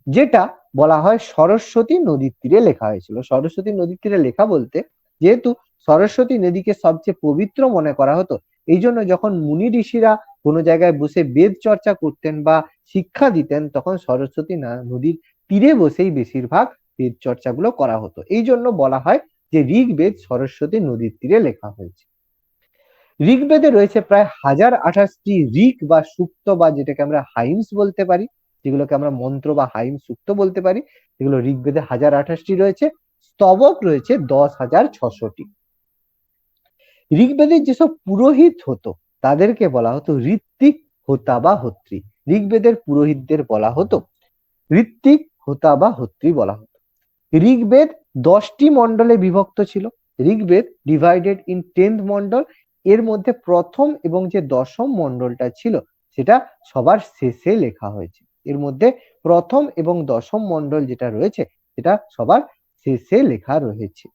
যেটা বলা হয় সরস্বতী নদীর তীরে লেখা হয়েছিল। সরস্বতী নদীর তীরে লেখা বলতে, যেহেতু সরস্বতী নদীকে সবচেয়ে পবিত্র মনে করা হতো, এই জন্য যখন মুনি ঋষিরা কোনো জায়গায় বসে বেদ চর্চা করতেন বা শিক্ষা দিতেন তখন সরস্বতী নদীর তীরে বসেই বেশিরভাগ বেদ চর্চাগুলো করা হতো, এই জন্য বলা হয় যে ঋগ্বেদ সরস্বতী নদীর তীরে লেখা হয়েছে। ঋগ্বেদে রয়েছে প্রায় 1028টি ঋক বা সূক্ত বা যেটাকে আমরা হাইমস বলতে পারি, যেগুলোকে আমরা মন্ত্র বা হাইম সূক্ত বলতে পারি, এগুলো ঋগ্বেদে 1028টি রয়েছে। স্তবক রয়েছে 10,600টি। ঋগ্বেদের যেসব পুরোহিত হতো তাদেরকে বলা হতো ঋত্বিক, হোতা বা হোত্রী। ঋগ্বেদের পুরোহিতদের বলা হতো ঋত্বিক, হোতা বা হোত্রী বলা হতো। ঋগ্বেদ 10টি মণ্ডলে বিভক্ত ছিল। ঋগ্বেদ ডিভাইডেড ইন 10th মণ্ডল। এর মধ্যে প্রথম এবং যে দশম মণ্ডলটা ছিল সেটা সবার শেষে লেখা হয়েছে। এর মধ্যে প্রথম এবং দশম মণ্ডল যেটা রয়েছে সেটা সবার শেষে লেখা রয়েছে।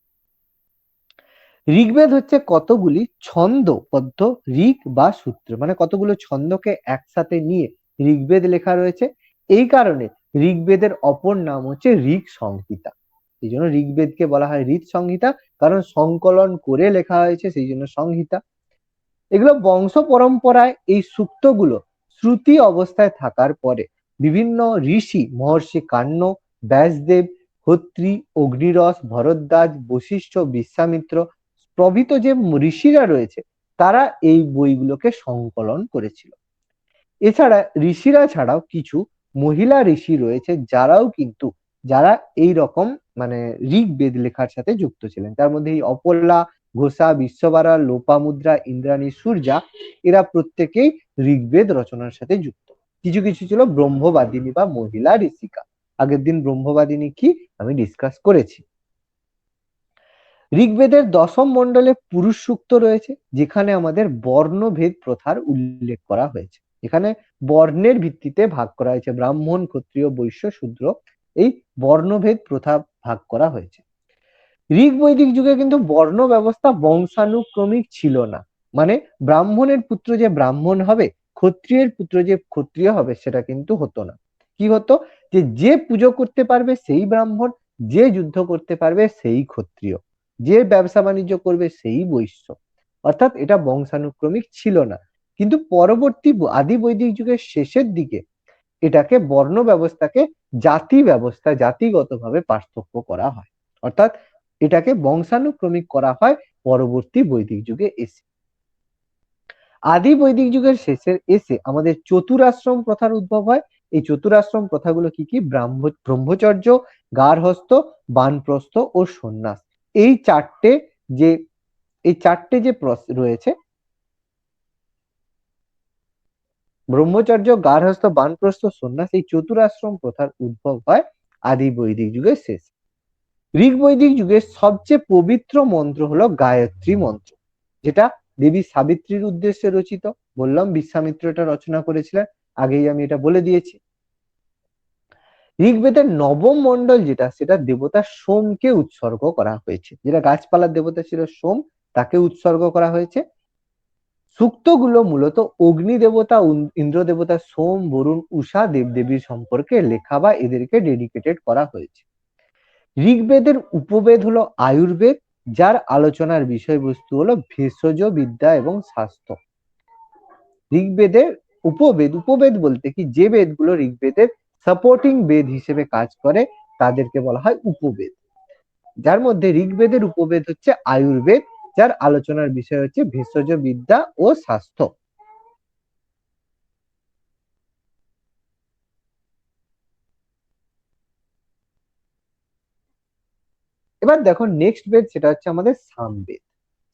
ঋগ্বেদ হচ্ছে কতগুলি ছন্দবদ্ধ ঋক বা সূত্র, মানে কতগুলো ছন্দকে একসাথে নিয়ে ঋগ্বেদ লেখা রয়েছে। এই কারণে ঋগ্বেদের অপর নাম হচ্ছে ঋক সংহিতা। এই জন্য ঋগ্বেদকে বলা হয় ঋক সংহিতা, কারণ সংকলন করে লেখা হয়েছে, সেই জন্য সংহিতা। এগুলো বংশ পরম্পরায় এই সূক্তগুলো শ্রুতি অবস্থায় থাকার পরে বিভিন্ন ঋষি, মহর্ষি কাণ্য, ব্যাসদেব, হোত্রী, অগ্নিরস, ভরদ্বাজ, বশিষ্ঠ, বিশ্বামিত্র প্রভৃত যে ঋষিরা রয়েছে তারা এই বইগুলোকে সংকলন করেছিল। এছাড়া ঋষিরা ছাড়াও কিছু মহিলা ঋষি রয়েছে যারা এই রকম মানে ঋগ্বেদ লেখার সাথে যুক্ত ছিলেন। তার মধ্যে এই অপল্লা, ঘোষা, বিশ্ববারা, লোপামুদ্রা, ইন্দ্রাণী, সূর্যা এরা প্রত্যেকেই ঋগ্বেদ রচনার সাথে যুক্ত। কিছু কিছু ছিল ব্রহ্মবাদিনী বা মহিলা ঋষিকা। আগের দিন ব্রহ্মবাদিনী কি আমি ডিসকাস করেছি। ঋগ্বেদের দশম মণ্ডলে পুরুষ সূক্ত রয়েছে, যেখানে আমাদের বর্ণভেদ প্রথার উল্লেখ করা হয়েছে। এখানে বর্ণের ভিত্তিতে ভাগ করা হয়েছে, ব্রাহ্মণ, ক্ষত্রিয়, বৈশ্য, শূদ্র, এই বর্ণভেদ প্রথা ভাগ করা হয়েছে। ঋগ বৈদিক যুগে কিন্তু বর্ণ ব্যবস্থা বংশানুক্রমিক ছিল না, মানে ব্রাহ্মণের পুত্র যে ব্রাহ্মণ হবে, ক্ষত্রিয়ের পুত্র যে ক্ষত্রিয় হবে সেটা কিন্তু হতো না। কি হতো, যে পুজো করতে পারবে সেই ব্রাহ্মণ, যে যুদ্ধ করতে পারবে সেই ক্ষত্রিয়, যে ব্যবসা বাণিজ্য করবে সেই বৈশ্য। অর্থাৎ এটা বংশানুক্রমিক ছিল না। কিন্তু পরবর্তী আদি বৈদিক যুগের শেষের দিকে এটাকে বর্ণ ব্যবস্থাকে জাতি ব্যবস্থা, জাতিগতভাবে পার্থক্য করা হয়। অর্থাৎ এটাকে বংশানুক্রমিক করা হয় পরবর্তী বৈদিক যুগে এসে। আদি বৈদিক যুগের শেষের এসে আমাদের চতুরাশ্রম প্রথার উদ্ভব হয়। এই চতুরাশ্রম প্রথাগুলো কি কি? ব্রহ্মচর্য, গার্হস্থ্য, বানপ্রস্থ ও সন্ন্যাস। এই চারটে যে রয়েছে, ব্রহ্মচর্য, গার্হস্থ্য, বানপ্রস্থ, সন্ন্যাস, এই চতুরাশ্রম প্রথার উদ্ভব হয় আদি বৈদিক যুগের শেষ। ঋগ বৈদিক যুগের সবচেয়ে পবিত্র মন্ত্র হলো গায়ত্রী মন্ত্র, যেটা দেবী সাবিত্রীর উদ্দেশ্যে রচিত। বললাম বিশ্বামিত্র এটা রচনা করেছিলেন, আগেই আমি এটা বলে দিয়েছি। ঋগ্বেদের নবম মণ্ডল যেটা, সেটা দেবতা সোমকে উৎসর্গ করা হয়েছে। যেটা গাছপালার দেবতা ছিল সোম, তাকে উৎসর্গ করা হয়েছে। সূক্তগুলো মূলত অগ্নি দেবতা, ইন্দ্র দেবতা, সোম, বরুণ, উষা দেবদেবীর সম্পর্কে লেখা বা এদেরকে ডেডিকেটেড করা হয়েছে। ঋগ্বেদের উপবেদ হলো আয়ুর্বেদ, যার আলোচনার বিষয়বস্তু হলো ভেষজ বিদ্যা এবং স্বাস্থ্য। ঋগ্বেদের উপবেদ বলতে কি, যে বেদগুলো ঋগ্বেদের সাপোর্টিং বেদ হিসেবে কাজ করে তাদেরকে বলা হয় উপবেদ। যার মধ্যে ঋগ্বেদের উপবেদ হচ্ছে আয়ুর্বেদ, যার আলোচনার বিষয় হচ্ছে ভেষজ বিদ্যা ও স্বাস্থ্য। এবার দেখো নেক্সট বেদ, সেটা হচ্ছে আমাদের সামবেদ।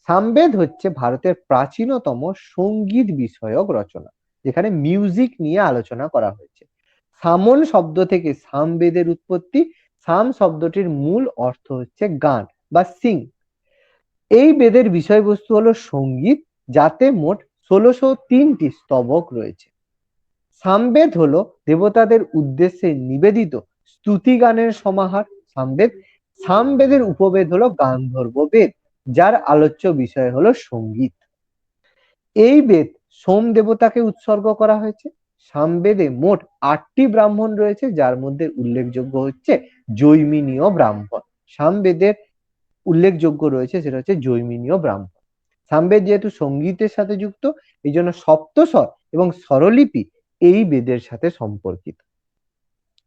সামবেদ হচ্ছে ভারতের প্রাচীনতম সঙ্গীত বিষয়ক রচনা, যেখানে মিউজিক নিয়ে আলোচনা করা হয়েছে। সামন শব্দ থেকে সামবেদের উৎপত্তি। সাম শব্দটির মূল অর্থ হচ্ছে গান বা সিং। এই বেদের বিষয়বস্তু হলো সঙ্গীত, যাতে মোট 1603টি স্তবক রয়েছে। সামবেদ হলো দেবতাদের উদ্দেশ্যে নিবেদিত স্তুতি গানের সমাহার। সামবেদের উপবেদ হলো গান্ধর্ব বেদ, যার আলোচ্য বিষয় হলো সঙ্গীত। এই বেদ সোম দেবতাকে উৎসর্গ করা হয়েছে। সামবেদে মোট 8টি ব্রাহ্মণ রয়েছে, যার মধ্যে উল্লেখযোগ্য হচ্ছে জৈমিনীয় ব্রাহ্মণ। সামবেদের উল্লেখযোগ্য রয়েছে সেটা হচ্ছে জৈমিনীয় ব্রাহ্মণ। সামবেদ যেহেতু সঙ্গীতের সাথে যুক্ত, এই জন্য সপ্তস্বর এবং স্বরলিপি এই বেদের সাথে সম্পর্কিত।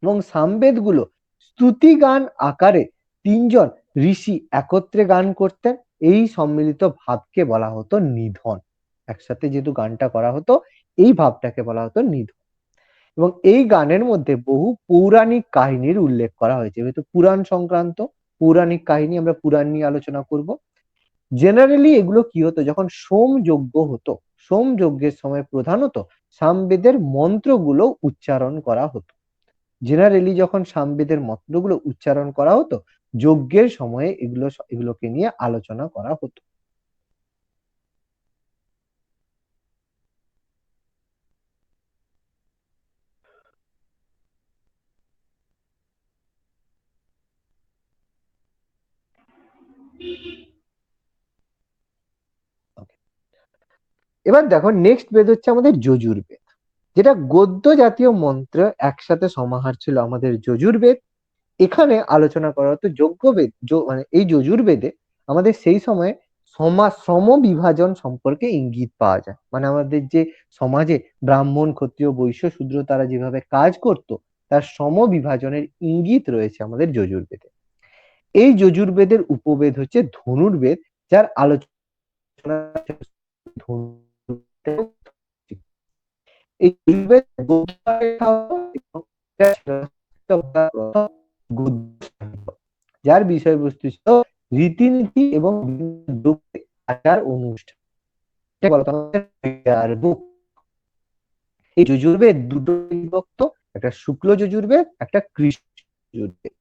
এবং সামবেদ গুলো স্তুতি গান আকারে 3জন ঋষি একত্রে গান করতেন। এই সম্মিলিত ভাবকে বলা হতো নিধন। একসাথে যেহেতু গানটা করা হতো, এই ভাবটাকে বলা হতো নিধন। এবং এই গানের মধ্যে বহু পৌরাণিক কাহিনীর উল্লেখ করা হয়েছে, যেহেতু পুরাণ সংক্রান্ত পৌরাণিক কাহিনী, আমরা পুরাণ নিয়ে আলোচনা করব। জেনারেলি এগুলো কি হতো, যখন সোম যজ্ঞ হতো, সোম যজ্ঞের সময় প্রধানত সামবেদের মন্ত্রগুলো উচ্চারণ করা হতো। জেনারেলি যখন সামবেদের মন্ত্রগুলো উচ্চারণ করা হতো, যজ্ঞের সময়ে এগুলোকে নিয়ে আলোচনা করা হতো। এবার দেখো নেক্সট বেদ হচ্ছে আমাদের যজুর্বেদ, যেটা গদ্য জাতীয় মন্ত্র একসাথে সমাহার ছিল আমাদের যজুর্বেদ। এখানে আলোচনা করা হতো যজ্ঞবেদ, মানে এই যজুর্বেদে আমাদের সেই সময়ে শ্রম বিভাজন সম্পর্কে ইঙ্গিত পাওয়া যায়। মানে আমাদের যে সমাজে ব্রাহ্মণ, ক্ষত্রিয়, বৈশ্য, শূদ্র তারা যেভাবে কাজ করত, তার শ্রম বিভাজনের ইঙ্গিত রয়েছে আমাদের যজুর্বেদে। এই যজুর্বেদের উপবেদ হচ্ছে ধনুর্বেদ, যার আলোচনা এই যজুর্বেদ যার বিষয়বস্তু ছিল রীতিনীতি এবং আচার অনুষ্ঠান। এই যজুর্বেদ দুটো বিভক্ত, একটা শুক্ল যজুর্বেদ, একটা কৃষ্ণ যজুর্বেদ।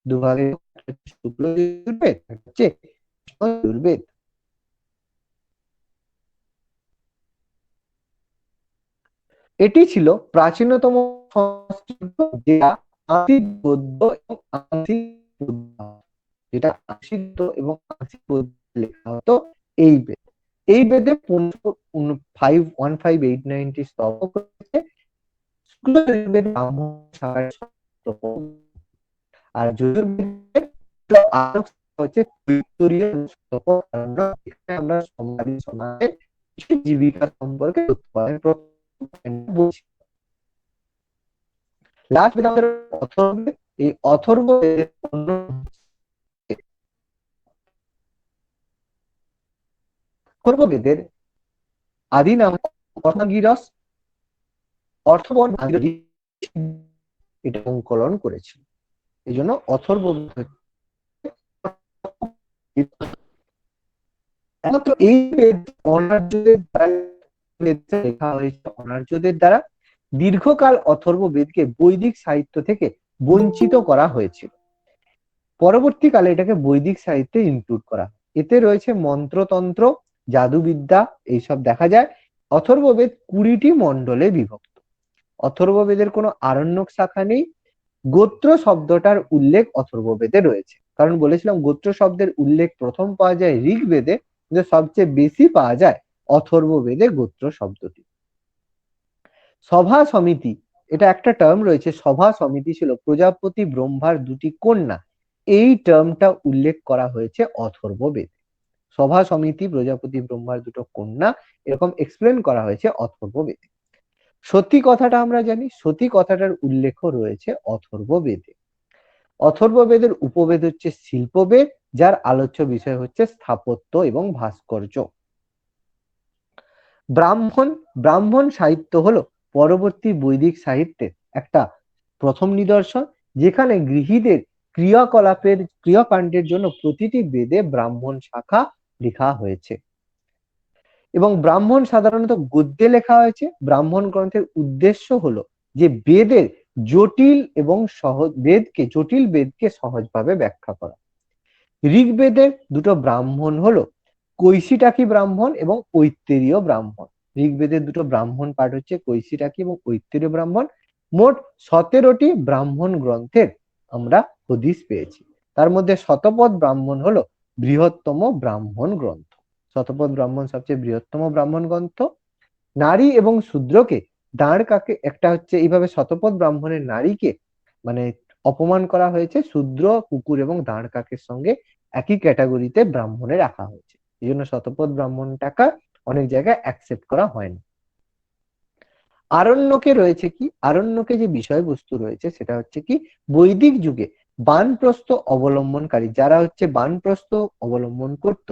দুভাগে শুক্ল যজুর্বেদ, হচ্ছে যজুর্বেদ। এটি ছিল প্রাচীনতম সংস্কৃত, যেটা আংশিক গদ্য এবং আংশিক পদ্য, যেটা আংশিক গদ্য এবং আংশিক পদ্য লেখা হতো এই বেদ। এই বেদে 1589 স্তবক রয়েছে। শুক্ল যজুর্বেদ ব্রাহ্মণ শাখার স্তবক, আর যজুর্বেদের হচ্ছে তৈত্তরীয় স্তবক। আমরা সমাজের জীবিকা সম্পর্কে বলছি। লাস্ট বেদ আমাদের অথর্ববেদ। এই অথর্ববেদের আদি নাম অর্থগিরস, অর্থবন এটা সংকলন করেছিল, এই জন্য অথর্ববেদ। একমাত্র এই বেদ অনার্যদের দ্বারা লেখা হয়েছে, অনার্যদের দ্বারা। দীর্ঘকাল অথর্ববেদকে বৈদিক সাহিত্য থেকে বঞ্চিত করা হয়েছিল। পরবর্তীকালে এটাকে বৈদিক সাহিত্যে ইনক্লুড করা। এতে রয়েছে মন্ত্রতন্ত্র, জাদুবিদ্যা, এইসব দেখা যায়। অথর্ববেদ 20টি মণ্ডলে বিভক্ত। অথর্ববেদের কোনো আরণ্যক শাখা নেই। গোত্র শব্দটার উল্লেখ অথর্ববেদে রয়েছে, কারণ বলেছিলাম গোত্র শব্দের উল্লেখ প্রথম পাওয়া যায় ঋগ্বেদে, কিন্তু সবচেয়ে বেশি পাওয়া যায় অথর্ববেদে গোত্র শব্দটি। সভা সমিতি, এটা একটা টার্ম রয়েছে। সভা সমিতি ছিল প্রজাপতি ব্রহ্মার দুটি কন্যা, এই টার্মটা উল্লেখ করা হয়েছে অথর্ববেদে। সভা সমিতি, প্রজাপতি ব্রহ্মার দুটো কন্যা, এরকম এক্সপ্লেন করা হয়েছে অথর্ববেদে। সতী কথাটা আমরা জানি, সতী কথাটার উল্লেখ রয়েছে অথর্ববেদে। অথর্ববেদের উপবেদ হচ্ছে শিল্পবেদ, যার আলোচ্য বিষয় হচ্ছে স্থাপত্য এবং ভাস্কর্য। ব্রাহ্মণ সাহিত্য হলো পরবর্তী বৈদিক সাহিত্যের একটা প্রথম নিদর্শন, যেখানে গৃহীদের ক্রিয়াকাণ্ডের জন্য প্রতিটি বেদে ব্রাহ্মণ শাখা লেখা হয়েছে। এবং ব্রাহ্মণ সাধারণত গদ্যে লেখা হয়েছে। ব্রাহ্মণ গ্রন্থের উদ্দেশ্য হলো যে বেদের জটিল বেদকে সহজভাবে ব্যাখ্যা করা। ঋগ্বেদের দুটো ব্রাহ্মণ হলো কৈশিটাকি ব্রাহ্মণ এবং ঐত্তেরীয় ব্রাহ্মণ। ঋগ্বেদের দুটো ব্রাহ্মণ পাঠ হচ্ছে কৈশিটাকি এবং ঐত্তেরীয় ব্রাহ্মণ। মোট 17টি ব্রাহ্মণ গ্রন্থের আমরা হদিস পেয়েছি। তার মধ্যে শতপথ ব্রাহ্মণ হলো বৃহত্তম ব্রাহ্মণ গ্রন্থ। শতপথ ব্রাহ্মণ সবচেয়ে বৃহত্তম ব্রাহ্মণ গ্রন্থ। নারী এবং শূদ্রকে দাঁড় কাকে, একটা হচ্ছে এইভাবে শতপথ ব্রাহ্মণের নারীকে মানে অপমান করা হয়েছে, শূদ্র, কুকুর এবং দাঁড় কাকের সঙ্গে একই ক্যাটাগরিতে ব্রাহ্মণে রাখা হয়েছে। এই জন্য শতপথ ব্রাহ্মণটাকে অনেক জায়গায় অ্যাকসেপ্ট করা হয় না। আরণ্যকে রয়েছে কি, আরণ্যকে যে বিষয়বস্তু রয়েছে সেটা হচ্ছে কি, বৈদিক যুগে বানপ্রস্থ অবলম্বনকারী, যারা হচ্ছে বানপ্রস্থ অবলম্বন করত,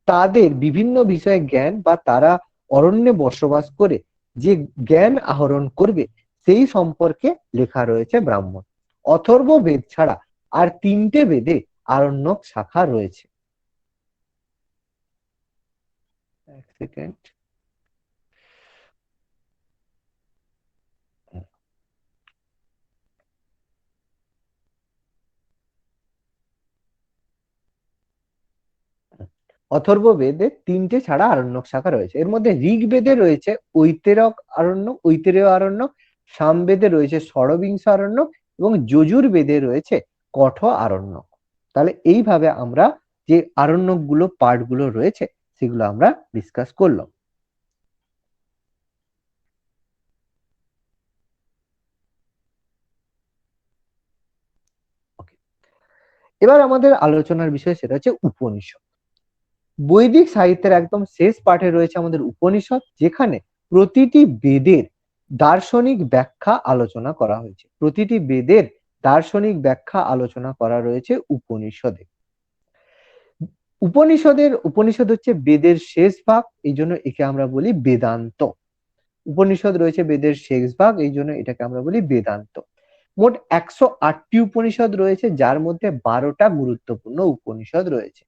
তাদের বিভিন্ন বিষয়ে জ্ঞান বা তারা অরণ্যে বসবাস করে যে জ্ঞান আহরণ করবে সেই সম্পর্কে লেখা রয়েছে ব্রাহ্মণ। অথর্ব বেদ ছাড়া আর 3টে বেদে আরণ্যক শাখা রয়েছে। এক সেকেন্ড। অথর্ব বেদে 3টে ছাড়া আরণ্যক শাখা রয়েছে। এর মধ্যে ঋগ্বেদে রয়েছে ঐতেরক আরণ্যক, ঐতেরেয় আরণ্যক, সামবেদে রয়েছে ষড়বিংশ আরণ্যক এবং যজুর্বেদে রয়েছে কঠ আরণ্যক। তাহলে এইভাবে আমরা যে আরণ্যক গুলো পার্ট গুলো রয়েছে সেগুলো আমরা ডিসকাস করলাম। এবার আমাদের আলোচনার বিষয় সেটা হচ্ছে উপনিষদ। বৈদিক সাহিত্যের একদম শেষ পাঠে রয়েছে আমাদের উপনিষদ, যেখানে প্রতিটি বেদের দার্শনিক ব্যাখ্যা আলোচনা করা হয়েছে। প্রতিটি বেদের দার্শনিক ব্যাখ্যা আলোচনা করা রয়েছে উপনিষদে। উপনিষদ হচ্ছে বেদের শেষ ভাগ, এই জন্য একে আমরা বলি বেদান্ত। উপনিষদ রয়েছে বেদের শেষ ভাগ, এই জন্য এটাকে আমরা বলি বেদান্ত। মোট 108টি উপনিষদ রয়েছে, যার মধ্যে 12টা গুরুত্বপূর্ণ উপনিষদ রয়েছে।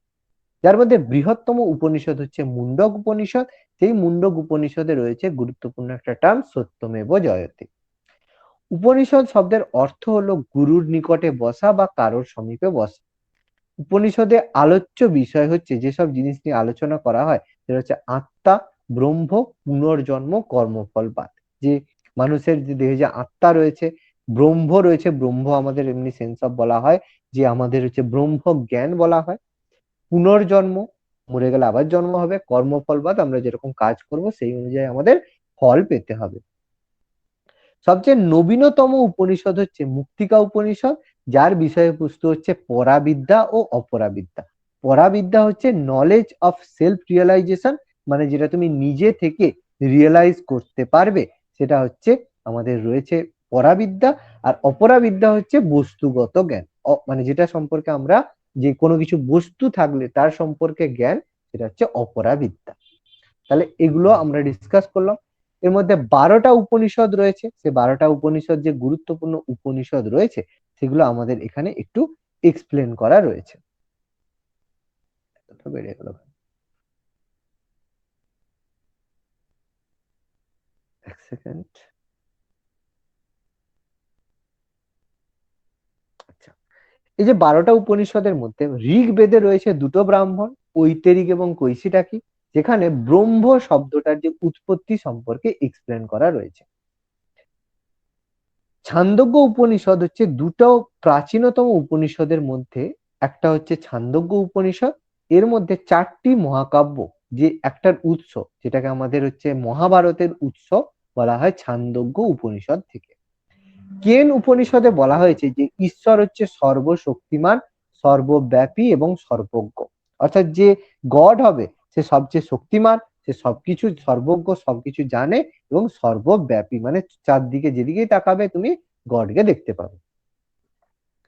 যার মধ্যে বৃহত্তম উপনিষদ হচ্ছে মুন্ডক উপনিষদ। সেই মুন্ডক উপনিষদে রয়েছে গুরুত্বপূর্ণ একটা টার্ম সত্যমেব জয়তে। উপনিষদ শব্দের অর্থ হলো গুরুর নিকটে বসা বা কারোর সমীপে বসা। উপনিষদে আলোচ্য বিষয় হচ্ছে, যেসব জিনিস নিয়ে আলোচনা করা হয় সেটা হচ্ছে আত্মা, ব্রহ্ম, পুনর্জন্ম, কর্মফলবাদ। যে মানুষের যে দেহে যে আত্মা রয়েছে, ব্রহ্ম রয়েছে, ব্রহ্ম আমাদের এমনি সেন্স অফ বলা হয় যে আমাদের হচ্ছে ব্রহ্ম জ্ঞান বলা হয়। পুনর্জন্ম, মরে গেলে আবার জন্ম হবে। কর্মফলবাদ, আমরা যেরকম কাজ করব সেই অনুযায়ী আমাদের ফল পেতে হবে। সবচেয়ে নবীনতম উপনিষদ হচ্ছে মুক্তিকা উপনিষদ, যার বিষয়বস্তু হচ্ছে পরাবিদ্যা ও অপরাবিদ্যা। পরাবিদ্যা হচ্ছে নলেজ অফ সেলফ রিয়েলাইজেশন, মানে যেটা তুমি নিজে থেকে রিয়েলাইজ করতে পারবে, সেটা হচ্ছে আমাদের রয়েছে পরাবিদ্যা। আর অপরাবিদ্যা হচ্ছে বস্তুগত জ্ঞান, মানে যেটা সম্পর্কে আমরা, যে কোনো কিছু বস্তু থাকলে তার সম্পর্কে জ্ঞান, সেটা হচ্ছে অপরাবিদ্যা। তাহলে এগুলো আমরা ডিসকাস করলাম। এর মধ্যে 12টা উপনিষদ রয়েছে। সে 12টা উপনিষদ যে গুরুত্বপূর্ণ উপনিষদ রয়েছে সেগুলো আমাদের এখানে একটু এক্সপ্লেন করা রয়েছে। বেড়ে গেল, এক সেকেন্ড। আচ্ছা, এই যে 12টা উপনিষদের মধ্যে ঋগ্বেদে রয়েছে 2টো ব্রাহ্মণ, ঐতেরিক এবং কৈশিটাকি, যেখানে ব্রহ্ম শব্দটার যে উৎপত্তি সম্পর্কে এক্সপ্লেন করা রয়েছে। ছান্দোগ্য উপনিষদ হচ্ছে 2টো প্রাচীনতম উপনিষদের মধ্যে একটা হচ্ছে ছান্দোগ্য উপনিষদ। এর মধ্যে 4টি মহাকাব্য, যে একটার উৎস, যেটাকে আমাদের হচ্ছে মহাভারতের উৎস বলা হয় ছান্দোগ্য উপনিষদ থেকে। কেন উপনিষদে বলা হয়েছে যে ঈশ্বর হচ্ছে সর্বশক্তিমান, সর্বব্যাপী এবং সর্বজ্ঞ। অর্থাৎ যে গড হবে সে সবচেয়ে শক্তিমান, সে সবকিছু সর্বজ্ঞ, সবকিছু জানে এবং সর্বব্যাপী, মানে চারদিকে যেদিকেই তাকাবে তুমি গডকে দেখতে পাবে।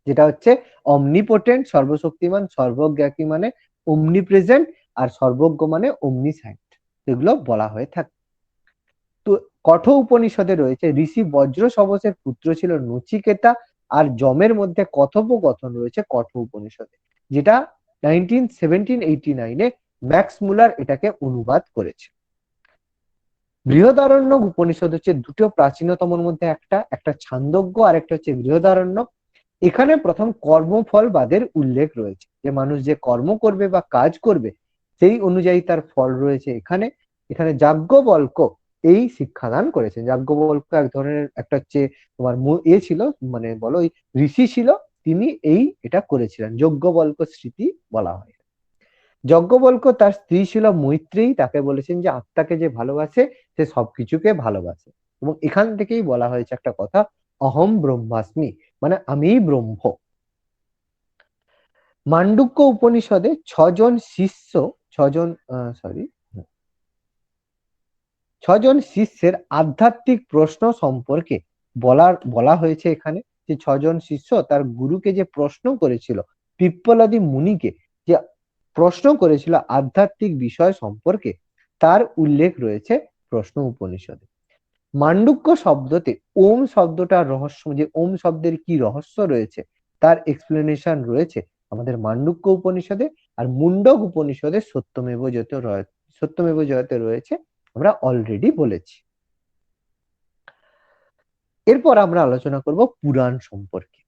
যেটা হচ্ছে অমনিপোটেন্ট, সর্বশক্তিমান, সর্বজ্ঞানী মানে অমনিপ্রেজেন্ট, আর সর্বজ্ঞ মানে অমনিসাইন্ট, এগুলো বলা হয়ে থাকে। তো কঠ উপনিষদে রয়েছে ঋষি বজ্র শবসের পুত্র ছিল নচিকেতা, আর যমের মধ্যে কথোপকথন রয়েছে কঠ উপনিষদে, যেটা 1789-এ ম্যাক্স মুলার এটাকে অনুবাদ করেছে। বৃহদারণ্যক উপনিষদ হচ্ছে 2টো প্রাচীনতমর মধ্যে একটা ছান্দোগ্য আর একটা হচ্ছে বৃহদারণ্যক। এখানে প্রথম কর্মফলবাদের উল্লেখ রয়েছে, যে মানুষ যে কর্ম করবে বা কাজ করবে সেই অনুযায়ী তার ফল রয়েছে। এখানে এখানে যাজ্ঞবল্ক্য এই শিক্ষাদান করেছেন। যাজ্ঞবল্ক্য এক ধরনের একটা হচ্ছে তোমার ছিল, মানে বলো ওই ঋষি ছিল, তিনি এটা করেছিলেন, যজ্ঞবল্ক্য স্মৃতি বলা হয়। যজ্ঞবল্ক্য তার স্ত্রী ছিল মৈত্রেয়ী, তাকে বলেছেন যে আত্মাকে যে ভালোবাসে সে সবকিছুকে ভালোবাসে। এবং এখান থেকেই বলা হয়েছে একটা কথা, অহম ব্রহ্মাস্মি, মানে আমিই ব্রহ্ম। মান্ডুক্য উপনিষদে ছজন শিষ্যের আধ্যাত্মিক প্রশ্ন সম্পর্কে বলা হয়েছে এখানে, যে 6জন শিষ্য তার গুরুকে যে প্রশ্ন করেছিল, পিপ্পলাদি মুনিকে যে প্রশ্ন করেছিল আধ্যাত্মিক বিষয় সম্পর্কে, তার উল্লেখ রয়েছে প্রশ্ন উপনিষদে। মান্ডুক্য শব্দতে ওম শব্দটার রহস্য, যে ওম শব্দের কি রহস্য রয়েছে তার এক্সপ্লেনেশন রয়েছে আমাদের মান্ডুক্য উপনিষদে। আর মুন্ডক উপনিষদে সত্যমেব জয়তে রয়েছে, আমরা অলরেডি বলেছি। এরপর আমরা আলোচনা করব পুরাণ সম্পর্কে।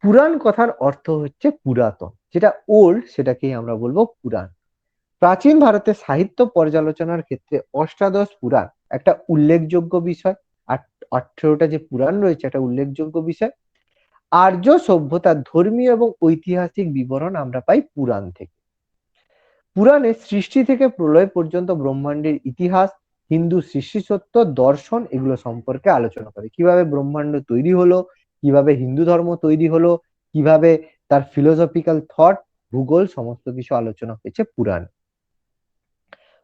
পুরাণ কথার অর্থ হচ্ছে পুরাতন, যেটা ওল্ড সেটাকেই আমরা বলবো পুরাণ। প্রাচীন ভারতের সাহিত্য পর্যালোচনার ক্ষেত্রে অষ্টাদশ পুরাণ একটা উল্লেখযোগ্য বিষয়। আর 18টা যে পুরাণ রয়েছে একটা উল্লেখযোগ্য বিষয়। আর্য সভ্যতার ধর্মীয় এবং ঐতিহাসিক বিবরণ আমরা পাই পুরাণ থেকে। পুরাণে সৃষ্টি থেকে প্রলয় পর্যন্ত ব্রহ্মাণ্ডের ইতিহাস, হিন্দু সৃষ্টি সত্য, দর্শন এগুলো সম্পর্কে আলোচনা করে। কিভাবে ব্রহ্মাণ্ড তৈরি হলো, কিভাবে হিন্দু ধর্ম তৈরি হলো, কিভাবে তার ফিলোসফিক্যাল থট, ভূগোল সমস্ত কিছু আলোচনা হয়েছে পুরাণে।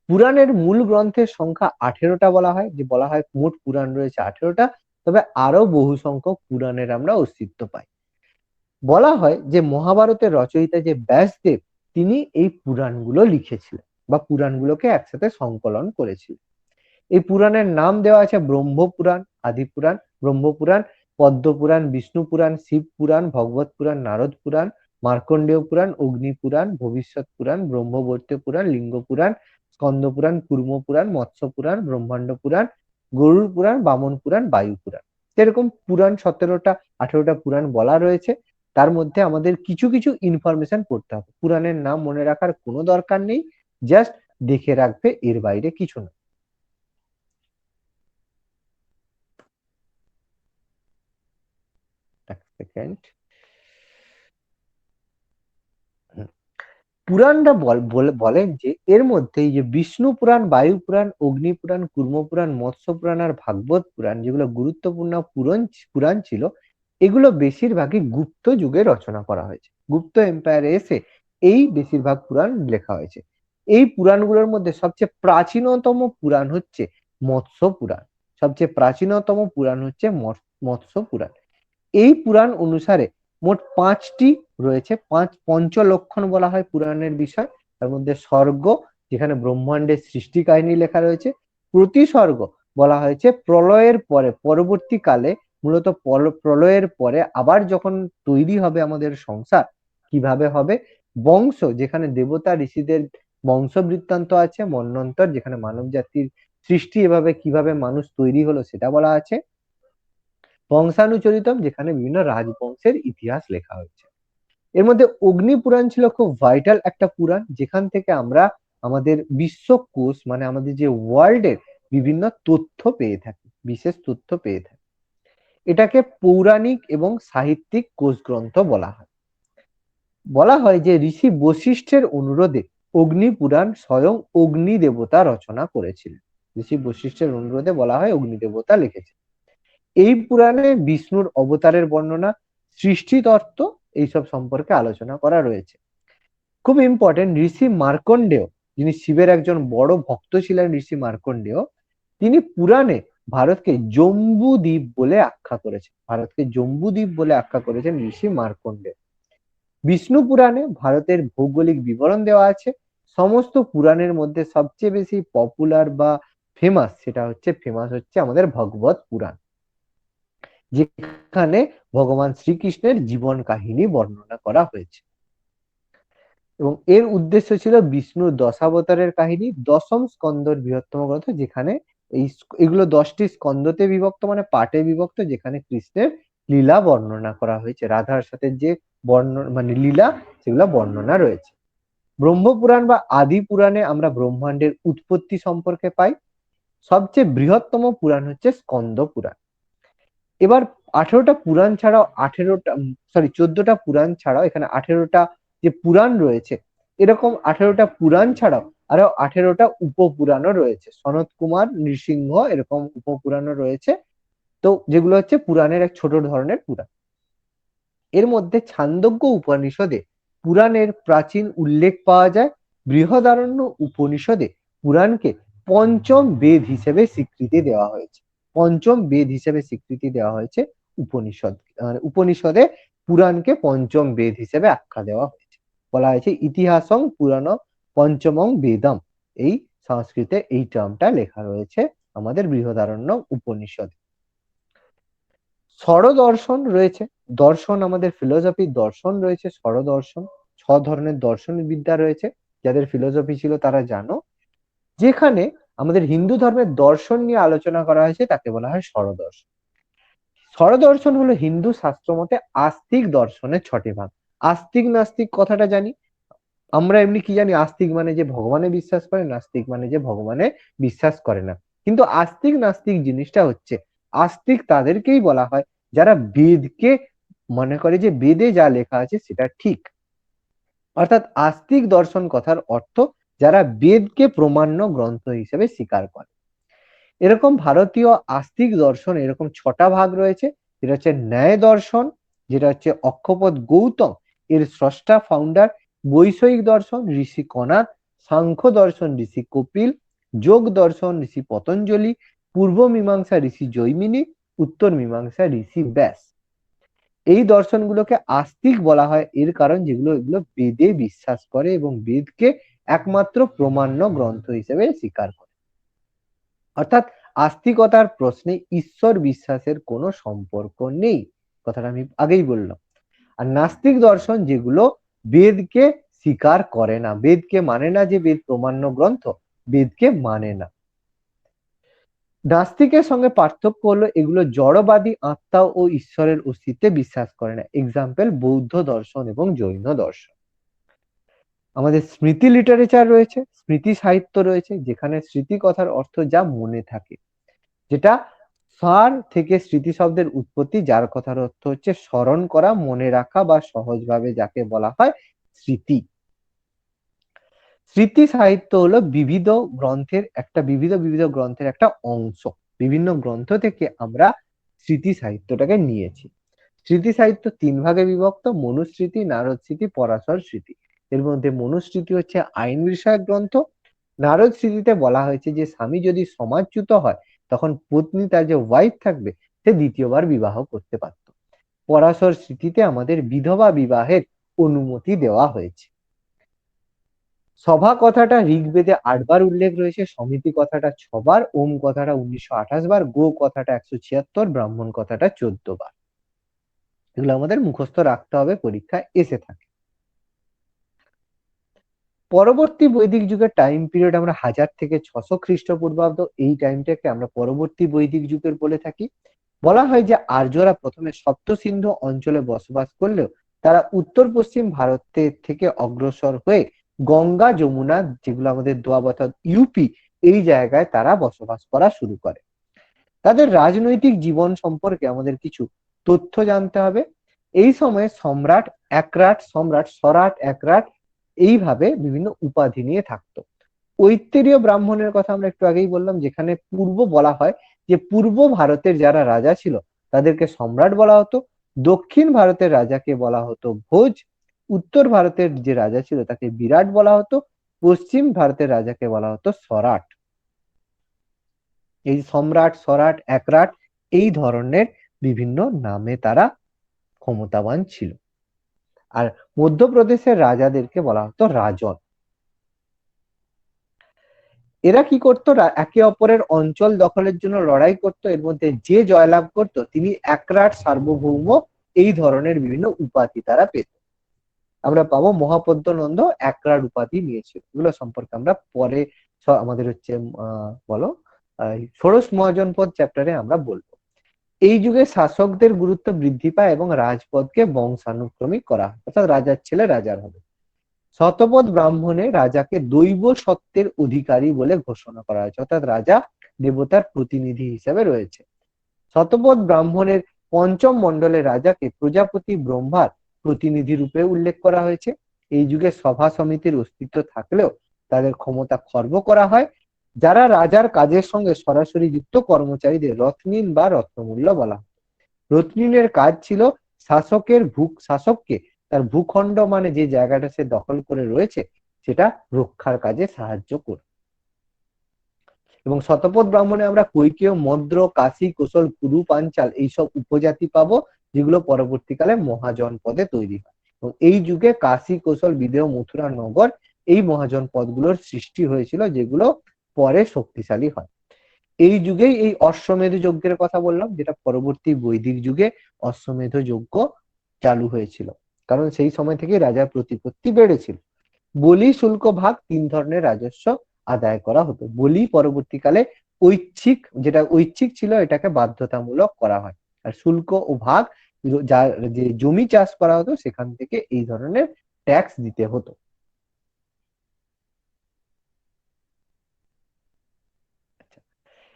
পুরাণের মূল গ্রন্থের সংখ্যা 18টা বলা হয়, যে বলা হয় মোট পুরাণ রয়েছে 18টা, তবে আরো বহু সংখ্যক পুরাণের আমরা অস্তিত্ব পাই। বলা হয় যে মহাভারতের রচয়িতা যে ব্যাসদেব তিনি এই পুরাণগুলো লিখেছিলেন বা পুরাণগুলোকে একসাথে সংকলন করেছিলেন। এই পুরাণের নাম দেওয়া আছে ব্রহ্মপুরাণ, আদিপুরাণ, ব্রহ্মপুরাণ, পদ্মপুরাণ, বিষ্ণু পুরাণ, শিব পুরাণ, ভগবত পুরাণ, নারদ পুরাণ, মার্কণ্ডেয় পুরাণ, অগ্নি পুরাণ, ভবিষ্যৎ পুরাণ, ব্রহ্মবর্ত পুরাণ, লিঙ্গ পুরাণ, স্কন্দ পুরাণ, কুর্ম পুরাণ, মৎস্য পুরাণ, ব্রহ্মাণ্ড পুরাণ, গরুড় পুরাণ, বামন পুরাণ, বায়ু পুরাণ। এরকম পুরাণ 17টা 18টা পুরাণ বলা রয়েছে। তার মধ্যে আমাদের কিছু কিছু ইনফরমেশন পড়তে হবে, পুরাণের নাম মনে রাখার কোনো দরকার নেই, জাস্ট দেখে রাখবে, এর বাইরে কিছু না। এক সেকেন্ড। পুরাণরা বলেন যে এর মধ্যে এই যে বিষ্ণু পুরাণ, বায়ু পুরাণ, অগ্নি পুরাণ, কুর্ম পুরাণ, মৎস্য পুরাণ আর ভাগবত পুরাণ যেগুলো গুরুত্বপূর্ণ পুরাণ ছিল, এগুলো বেশিরভাগই গুপ্ত যুগে রচনা করা হয়েছে। গুপ্ত এম্পায়ারে এসে এই বেশিরভাগ পুরাণ লেখা হয়েছে। এই পুরাণগুলোর মধ্যে সবচেয়ে প্রাচীনতম পুরাণ হচ্ছে মৎস্য পুরাণ। সবচেয়ে প্রাচীনতম পুরাণ হচ্ছে মৎস্য পুরাণ। এই পুরাণ অনুসারে মোট 5টি রয়েছে, পঞ্চলক্ষণ বলা হয় পুরাণের বিষয়। তার মধ্যে স্বর্গ, যেখানে ব্রহ্মাণ্ডের সৃষ্টি কাহিনী লেখা রয়েছে। প্রতিসর্গ বলা হয়েছে প্রলয়ের পরে, পরবর্তীকালে মূলত প্রলয়ের পরে আবার যখন তৈরি হবে আমাদের সংসার কিভাবে হবে। বংশ, যেখানে দেবতা ঋষিদের বংশ বৃত্তান্ত আছে। মন্বন্তর, যেখানে মানব জাতির সৃষ্টি এভাবে কিভাবে মানুষ তৈরি হলো সেটা বলা আছে। বংশানুচরিতম, যেখানে বিভিন্ন রাজবংশের ইতিহাস লেখা হয়েছে। এর মধ্যে অগ্নি পুরাণ ছিল খুব ভাইটাল একটা পুরাণ, যেখান থেকে আমরা আমাদের বিশ্বকোষ মানে আমাদের যে ওয়ার্ল্ডের বিভিন্ন তথ্য পেয়ে থাকি, বিশেষ তথ্য পেয়ে থাকি। এটাকে পৌরাণিক এবং সাহিত্যিক কোষ গ্রন্থ বলা হয়। বলা হয় যে ঋষি বশিষ্ঠের অনুরোধে অগ্নি পুরাণ স্বয়ং অগ্নি দেবতা রচনা করেছিলেন। ঋষি বশিষ্ঠের অনুরোধে বলা হয় অগ্নি দেবতা লিখেছে। এই পুরাণে বিষ্ণুর অবতারের বর্ণনা, সৃষ্টি তত্ত্ব এইসব সম্পর্কে আলোচনা করা রয়েছে। খুব ইম্পর্টেন্ট, ঋষি মার্কণ্ডেয়, যিনি শিবের একজন বড় ভক্ত ছিলেন, ঋষি মার্কণ্ডেয়, তিনি পুরাণে ভারতকে জম্বু দ্বীপ বলে আখ্যা করেছেন। ভারতকে জম্বু দ্বীপ বলে আখ্যা করেছেন ঋষি মার্কণ্ডেয়। বিষ্ণু পুরাণে ভারতের ভৌগোলিক বিবরণ দেওয়া আছে। সমস্ত পুরাণের মধ্যে সবচেয়ে বেশি পপুলার বা ফেমাস হচ্ছে আমাদের ভগবত পুরাণ, যেখানে ভগবান শ্রীকৃষ্ণের জীবন কাহিনী বর্ণনা করা হয়েছে। এবং এর উদ্দেশ্য ছিল বিষ্ণুর দশাবতারের কাহিনী, দশম স্কন্ধর বৃহত্তম গ্রন্থ, যেখানে এগুলো 10টি স্কন্ধতে বিভক্ত মানে পাঠে বিভক্ত, যেখানে কৃষ্ণের লীলা বর্ণনা করা হয়েছে। রাধার সাথে যে মানে লীলা সেগুলো বর্ণনা রয়েছে। ব্রহ্মপুরাণ বা আদি পুরাণে আমরা ব্রহ্মাণ্ডের উৎপত্তি সম্পর্কে পাই। সবচেয়ে বৃহত্তম পুরাণ হচ্ছে স্কন্দ পুরাণ। এবার 18টা পুরাণ ছাড়াও 14টা পুরাণ ছাড়াও এখানে 18টা যে পুরাণ রয়েছে, এরকম 18টা পুরাণ ছাড়াও আরো 18টা উপপুরাণও রয়েছে। সনত কুমার, নৃসিংহ এরকম উপপুরাণও রয়েছে, তো যেগুলো হচ্ছে পুরাণের এক ছোট ধরনের পুরাণ। এর মধ্যে ছান্দোগ্য উপনিষদে পুরাণের প্রাচীন উল্লেখ পাওয়া যায়। বৃহদারণ্য উপনিষদে পুরাণকে পঞ্চম বেদ হিসেবে স্বীকৃতি দেওয়া হয়েছে। পঞ্চম বেদ হিসেবে স্বীকৃতি দেওয়া হয়েছে উপনিষদে পুরাণকে পঞ্চম বেদ হিসেবে আখ্যা দেওয়া হয়েছে। বলা হয়েছে ইতিহাসং পুরাণ পঞ্চমং বেদম, এই সংস্কৃতে এই টার্মটা লেখা রয়েছে আমাদের বৃহদারণ্য উপনিষদে। ষড়দর্শন রয়েছে, দর্শন আমাদের ফিলোসফির দর্শন রয়েছে, ষড়দর্শন, ছ ধরনের দর্শন বিদ্যা রয়েছে। যাদের ফিলোসফি ছিল তারা জানো, যেখানে আমাদের হিন্দু ধর্মের দর্শন নিয়ে আলোচনা করা হয়েছে তাকে বলা হয় ষড়দর্শন। ষড়দর্শন হলো হিন্দু শাস্ত্র মতে আস্তিক দর্শনের 6টি ভাগ। আস্তিক নাস্তিক কথাটা জানি আমরা, এমনি কি জানি আস্তিক মানে যে ভগবানে বিশ্বাস করে, নাস্তিক মানে যে ভগবানে বিশ্বাস করে না। কিন্তু আস্তিক নাস্তিক জিনিসটা হচ্ছে, আস্তিক তাদেরকেই বলা হয় যারা বেদকে মনে করে যে বেদে যা লেখা আছে সেটা ঠিক। অর্থাৎ আস্তিক দর্শন কথার অর্থ যারা বেদকে প্রমাণ্য গ্রন্থ হিসেবে স্বীকার করে। এরকম ভারতীয় আস্তিক দর্শন এরকম 6টা ভাগ রয়েছে, যেটা হচ্ছে ন্যায় দর্শন, যেটা হচ্ছে অক্ষপদ গৌতম এর স্রষ্টা ফাউন্ডার, বৈষয়িক দর্শন ঋষি কনাদ, সাংখ্য দর্শন ঋষি কপিল, যোগ দর্শন ঋষি পতঞ্জলি, পূর্ব মীমাংসা ঋষি জৈমিনী, উত্তর মীমাংসা ঋষি ব্যাস। এই দর্শনগুলোকে আস্তিক বলা হয় এর কারণ এগুলো বেদে বিশ্বাস করে এবং বেদকে একমাত্র প্রমাণ্য গ্রন্থ হিসেবে স্বীকার করে। অর্থাৎ আস্তিকতার প্রশ্নে ঈশ্বর বিশ্বাসের কোনো সম্পর্ক নেই, কথাটা আমি আগেই বললাম। আর নাস্তিক দর্শন যেগুলো বেদকে স্বীকার করে না, বেদকে মানে না যে বেদ প্রমাণ্য গ্রন্থ, বেদকে মানে না। নাস্তিকের সঙ্গে পার্থক্য হলো এগুলো জড়বাদী আত্মা ও ঈশ্বরের অস্তিত্বে বিশ্বাস করে না। এক্সাম্পল বৌদ্ধ দর্শন এবং জৈন দর্শন। আমাদের স্মৃতি লিটারেচার রয়েছে, স্মৃতি সাহিত্য রয়েছে, যেখানে স্মৃতি কথার অর্থ যা মনে থাকে, যেটা সার থেকে স্মৃতি শব্দের উৎপত্তি, যার কথার অর্থ হচ্ছে স্মরণ করা, মনে রাখা বা সহজভাবে যাকে বলা হয় স্মৃতি। স্মৃতি সাহিত্য হলো বিবিধ গ্রন্থের একটা অংশ। বিভিন্ন গ্রন্থ থেকে আমরা স্মৃতি সাহিত্যটাকে নিয়েছি। স্মৃতি সাহিত্য 3 ভাগে বিভক্ত: মনুস্মৃতি, নারদ স্মৃতি, পরাশর স্মৃতি। এর মধ্যে মনুস্মৃতি হচ্ছে আইন বিষয়ক গ্রন্থ। নারদ স্মৃতিতে বলা হয়েছে যে স্বামী যদি সমাজচ্যুত হয় তখন পত্নী, তার যে ওয়াইফ থাকবে, সে দ্বিতীয়বার বিবাহ করতে পারত। পরাশর স্মৃতিতে আমাদের বিধবা বিবাহের অনুমতি দেওয়া হয়েছে। সভা কথাটা ঋগ্বেদে 8 বার উল্লেখ রয়েছে, সমিতি কথাটা 6 বার, ওম কথাটা 1928 বার, গো কথাটা 176, ব্রাহ্মণ কথাটা 14 বার। এগুলো আমাদের মুখস্থ রাখতে হবে, পরীক্ষায় এসে থাকে। পরবর্তী বৈদিক যুগের টাইম পিরিয়ড আমরা 1000 থেকে 600 খ্রিস্টপূর্বাব্দ, এই টাইমটাকে আমরা পরবর্তী বৈদিক যুগের বলে থাকি। বলা হয় যে আর্যরা প্রথমে সপ্ত সিন্ধু অঞ্চলে বসবাস করলেও তারা উত্তর পশ্চিম ভারতের থেকে অগ্রসর হয়ে গঙ্গা যমুনা, যেগুলো আমাদের দোয়াব ইউপি, এই জায়গায় তারা বসবাস করা শুরু করে। তাদের রাজনৈতিক জীবন সম্পর্কে আমাদের কিছু তথ্য জানতে হবে। এই সময়ে সরাট একরাট এইভাবে বিভিন্ন উপাধি নিয়ে থাকতো। ঐত্তেরীয় ব্রাহ্মণের কথা আমরা একটু আগেই বললাম, যেখানে পূর্ব বলা হয় যে পূর্ব ভারতের যারা রাজা ছিল তাদেরকে সম্রাট বলা হতো, দক্ষিণ ভারতের রাজাকে বলা হতো ভোজ, উত্তর ভারতের যে রাজা ছিল তাকে বিরাট বলা হতো, পশ্চিম ভারতের রাজাকে বলা হতো সরাট। এই সম্রাট, সরাট, একরাট এই ধরনের বিভিন্ন নামে তারা ক্ষমতাবান ছিল। আর মধ্যপ্রদেশের রাজাদেরকে বলা হতো রাজন। এরা কি করতো? একে অপরের অঞ্চল দখলের জন্য লড়াই করত। এর মধ্যে যে জয়লাভ করত তিনি একরাট, সার্বভৌম এই ধরনের বিভিন্ন উপাধি তারা পেত। আমরা পাবো মহাপদ্ম নন্দ একরাট উপাধি নিয়েছিল। এগুলো সম্পর্কে আমরা পরে আমাদের হচ্ছে বলো ষোড়শ মহাজনপদ চ্যাপ্টারে আমরা বলবো। এই যুগে শাসকদের গুরুত্ব বৃদ্ধি পায় এবং রাজপদকে বংশানুক্রমিক করা হয়, অর্থাৎ রাজার ছেলে রাজার হবে। শতপথ ব্রাহ্মণে রাজাকে দৈব সত্ত্বের অধিকারী বলে ঘোষণা করা হয়েছে, অর্থাৎ রাজা দেবতার প্রতিনিধি হিসেবে রয়েছে। শতপথ ব্রাহ্মণের পঞ্চম মণ্ডলে রাজাকে প্রজাপতি ব্রহ্মার প্রতিনিধি রূপে উল্লেখ করা হয়েছে। এই যুগে সভা সমিতির অস্তিত্ব থাকলেও তাদের ক্ষমতা খর্ব করা হয়। যারা রাজার কাজের সঙ্গে সরাসরি যুক্ত কর্মচারীদের রত্নীন বা রত্নমূল্য বলা হয়। রত্নীনের কাজ ছিল শাসককে তার ভূখণ্ড, মানে যে জায়গাটা সে দখল করে রয়েছে, সেটা রক্ষার কাজে সাহায্য করে। এবং শতপথ ব্রাহ্মণে আমরা কৈকেয়, মদ্র, কাশী, কোশল, কুরু, পাঞ্চাল এইসব উপজাতি পাবো, যেগুলো পরবর্তীকালে মহাজনপদে তৈরি হয়। এবং এই যুগে কাশী, কোশল, বিদেহ, মথুরা, নগর এই মহাজনপদগুলোর সৃষ্টি হয়েছিল, যেগুলো পরে শক্তিশালী হয়। এই যুগেই এই অশ্বমেধ যজ্ঞের কথা বললাম, যেটা পরবর্তী বৈদিক যুগে অশ্বমেধ যজ্ঞ চালু হয়েছিল, কারণ সেই সময় থেকে রাজার প্রতিপত্তি বেড়েছিল। বলি, শুল্ক, ভাগ ৩ ধরনের রাজস্ব আদায় করা হতো। বলি পরবর্তীকালে ঐচ্ছিক, যেটা ঐচ্ছিক ছিল এটাকে বাধ্যতামূলক করা হয়। আর শুল্ক ও ভাগ, যার যে জমি চাষ করা হতো সেখান থেকে এই ধরনের ট্যাক্স দিতে হতো।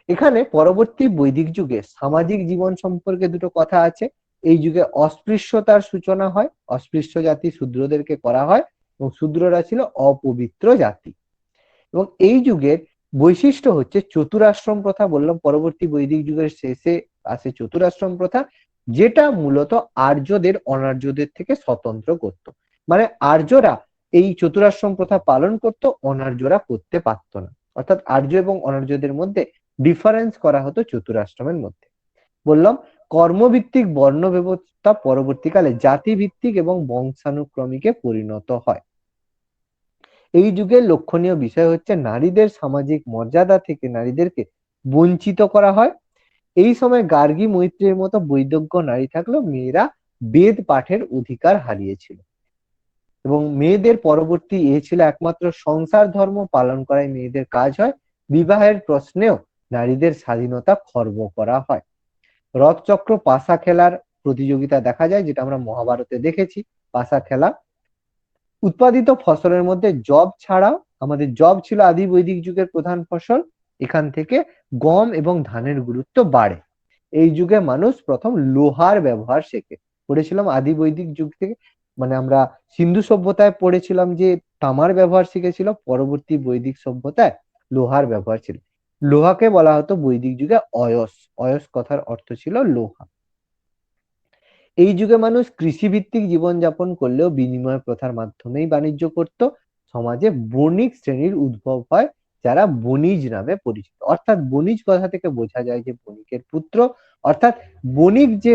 এখানে পরবর্তী বৈদিক যুগে সামাজিক জীবন সম্পর্কে দুটো কথা আছে। এই যুগে অস্পৃশ্যতার সূচনা হয়, অস্পৃশ্য জাতি শূদ্রদেরকে করা হয় এবং শূদ্ররা ছিল অপবিত্র জাতি। এবং এই যুগের বৈশিষ্ট্য হচ্ছে চতুরাশ্রম প্রথা। বললাম পরবর্তী বৈদিক যুগের শেষে আসে চতুরাশ্রম প্রথা, যেটা মূলত আর্যদের অনার্যদের থেকে স্বতন্ত্র করত। মানে আর্যরা এই চতুরাশ্রম প্রথা পালন করত, অনার্যরা করতে পারত না। অর্থাৎ আর্য এবং অনার্যদের মধ্যে ডিফারেন্স করা হতো চতুরাশ্রমের মধ্যে। বললাম কর্মভিত্তিক বর্ণ ব্যবস্থা পরবর্তীকালে জাতিভিত্তিক এবং বংশানুক্রমিকে পরিণত হয়। এই যুগের লক্ষণীয় বিষয় হচ্ছে নারীদের সামাজিক মর্যাদা থেকে নারীদেরকে বঞ্চিত করা হয়। এই সময় গার্গী, মৈত্রেয়ের মতো বৈদজ্ঞ নারী থাকলেও মেয়েরা বেদ পাঠের অধিকার হারিয়েছিল এবং মেয়েদের পরবর্তী ছিল একমাত্র সংসার ধর্ম পালন করাই মেয়েদের কাজ হয়। বিবাহের প্রশ্নেও নারীদের স্বাধীনতা খর্ব করা হয়। রথচক্র, পাশা খেলার প্রতিযোগিতা দেখা যায়, যেটা আমরা মহাভারতে দেখেছি। পাশা খেলা, উৎপাদিত ফসলের মধ্যে যব ছাড়াও, আমাদের যব ছিল আদি বৈদিক যুগের প্রধান ফসল, এখান থেকে গম এবং ধানের গুরুত্ব বাড়ে। এই যুগে মানুষ প্রথম লোহার ব্যবহার শেখে। পড়েছিলাম আদি বৈদিক যুগ থেকে, মানে আমরা সিন্ধু সভ্যতায় পড়েছিলাম যে তামার ব্যবহার শিখেছিল, পরবর্তী বৈদিক সভ্যতায় লোহার ব্যবহার ছিল। লোহাকে বলা হতো বৈদিক যুগে অয়স। অয়স কথার অর্থ ছিল লোহা। এই যুগে মানুষ কৃষিভিত্তিক জীবনযাপন করলেও বিনিময় প্রথার মাধ্যমেই বাণিজ্য করত। সমাজে বণিক শ্রেণীর উদ্ভব হয়, যারা বণিজ নামে পরিচিত। অর্থাৎ বণিজ কথা থেকে বোঝা যায় যে বণিকের পুত্র, অর্থাৎ বণিক যে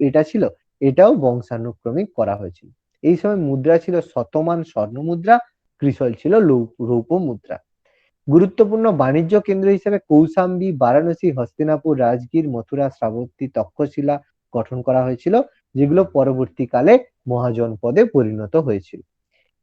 এটা ছিল এটাও বংশানুক্রমিক করা হয়েছিল। এই সময় মুদ্রা ছিল শতমান স্বর্ণ মুদ্রা, ক্রিসল ছিল রৌপ্য মুদ্রা। গুরুত্বপূর্ণ বাণিজ্য কেন্দ্র হিসেবে কৌশাম্বী, বারাণসী, হস্তিনাপুর, রাজগীর, মথুরা, শ্রাবন্তী, তক্ষশিলা গঠন করা হয়েছিল, যেগুলো পরবর্তীকালে মহাজনপদে পরিণত হয়েছিল।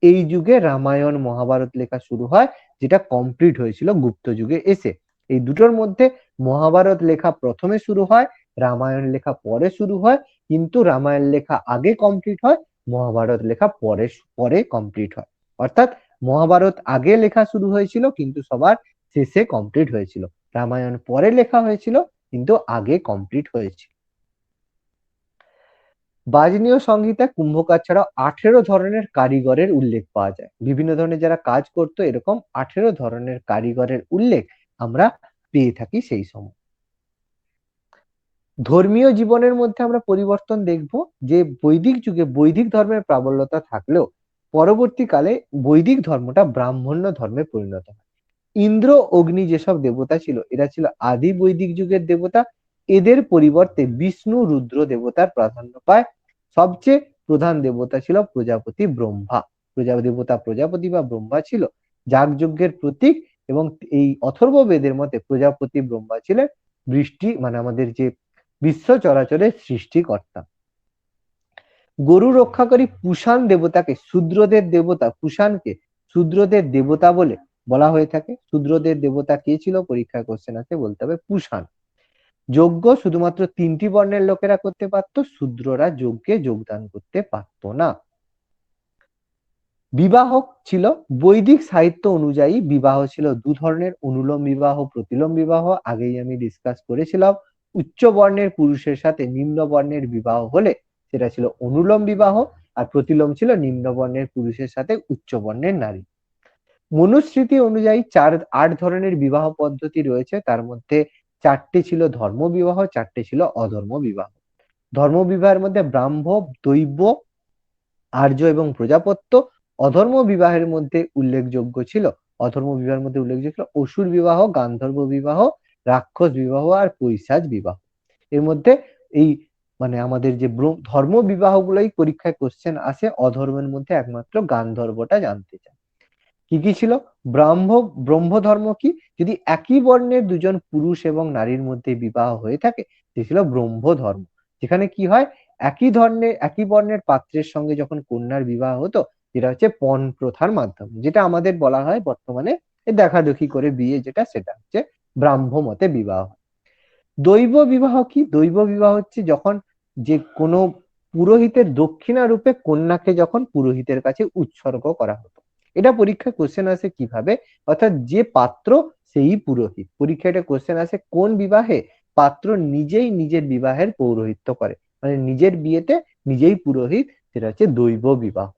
এই যুগে রামায়ণ, মহাভারত লেখা শুরু হয়, যেটা কমপ্লিট হয়েছিল গুপ্ত যুগে এসে। এই দুটোর মধ্যে মহাভারত লেখা প্রথমে শুরু হয়, রামায়ণ লেখা পরে শুরু হয়, কিন্তু রামায়ণ লেখা আগে কমপ্লিট হয়, মহাভারত লেখা পরে পরে কমপ্লিট হয়। অর্থাৎ মহাভারত আগে লেখা শুরু হয়েছিল কিন্তু সবার শেষে কমপ্লিট হয়েছিল। রামায়ণ পরে লেখা হয়েছিল কিন্তু আগে কমপ্লিট হয়েছিল। বাজনীয় সংহিতা, কুম্ভকার ছাড়াও 18 ধরনের কারিগরের উল্লেখ পাওয়া যায়। বিভিন্ন ধরনের যারা কাজ করতো, এরকম 18 ধরনের কারিগরের উল্লেখ আমরা পেয়ে থাকি সেই সময়। ধর্মীয় জীবনের মধ্যে আমরা পরিবর্তন দেখব, যে বৈদিক যুগে বৈদিক ধর্মের প্রাবল্যতা থাকলেও পরবর্তীকালে বৈদিক ধর্মটা ব্রাহ্মণ্য ধর্মে পরিণত হয়। ইন্দ্র, অগ্নি যেসব দেবতা ছিল এরা ছিল আদি বৈদিক যুগের দেবতা। এদের পরিবর্তে বিষ্ণু, রুদ্র দেবতার প্রাধান্য পায়। সবচেয়ে প্রধান দেবতা ছিল প্রজাপতি ব্রহ্মা। দেবতা প্রজাপতি বা ব্রহ্মা ছিল যাগযজ্ঞের প্রতীক, এবং এই অথর্ব বেদের মতে প্রজাপতি ব্রহ্মা ছিলেন বৃষ্টি, মানে আমাদের যে বিশ্ব চরাচরের সৃষ্টিকর্তা। গরু রক্ষাকারী পুষাণ দেবতাকে, শূদ্রদের দেবতা পুষাণকে শূদ্রদের দেবতা বলে বলা হয়ে থাকে। শূদ্রদের দেবতা কে ছিল, পরীক্ষায় কোশ্চেন আছে, বলতে হবে পুষাণ। যজ্ঞ শুধুমাত্র 3টি বর্ণের লোকেরা করতে পারত, শূদ্ররা যজ্ঞে যোগদান করতে পারত না। বিবাহ ছিল বৈদিক সাহিত্য অনুযায়ী, বিবাহ ছিল 2 ধরনের, অনুলোম বিবাহ, প্রতিলোম বিবাহ। আগেই আমি ডিসকাস করেছিলাম। উচ্চ বর্ণের পুরুষের সাথে নিম্ন বর্ণের বিবাহ হলে সেটা ছিল অনুলোম বিবাহ, আর প্রতিলোম ছিল নিম্ন বর্ণের পুরুষের সাথে উচ্চ বর্ণের নারী। মনুস্মৃতি অনুযায়ী 8 ধরনের বিবাহ পদ্ধতি রয়েছে, তার মধ্যে 4টি ছিল ধর্ম বিবাহ, 4টি ছিল অধর্ম বিবাহ। ধর্ম বিবাহের মধ্যে ব্রাহ্ম, দৈব্য, আর্য এবং প্রজাপত্য। অধর্ম বিবাহের মধ্যে উল্লেখযোগ্য ছিল অসুর বিবাহ, গান্ধর্ব বিবাহ, রাক্ষস বিবাহ আর পৈশাচ বিবাহ। এর মধ্যে এই মানে আমাদের যে ধর্ম বিবাহগুলোই পরীক্ষায় কোশ্চেন আসে, অধর্মের মধ্যে একমাত্র গান্ধর্বটা জানতে চায়। কি কি ছিল? ব্রহ্ম ধর্ম কি? যদি একই বর্ণের দুজন পুরুষ এবং নারীর মধ্যে বিবাহ হয়ে থাকে, সে ছিল ব্রহ্ম ধর্ম। যেখানে কি হয়, একই বর্ণের পাত্রের সঙ্গে যখন কন্যার বিবাহ হতো, যেটা হচ্ছে পণ প্রথার মাধ্যমে, যেটা আমাদের বলা হয় বর্তমানে এই দেখাদেখি করে বিয়ে, যেটা সেটা হচ্ছে ব্রাহ্ম মতে বিবাহ। দৈব বিবাহ কি? দৈব বিবাহ হচ্ছে যখন যে কোনো পুরোহিতের দক্ষিণা রূপে কন্যাকে যখন পুরোহিতের কাছে উৎসর্গ করা হতো। এটা পরীক্ষায় কোশ্চেন আসে কিভাবে, অর্থাৎ যে পাত্র সেই পুরোহিত। পরীক্ষায় এটা কোশ্চেন আসে কোন বিবাহে পাত্র নিজেই নিজের বিবাহের পৌরোহিত্য করে, মানে নিজের বিয়েতে নিজেই পুরোহিত, সেটা হচ্ছে দৈব বিবাহ।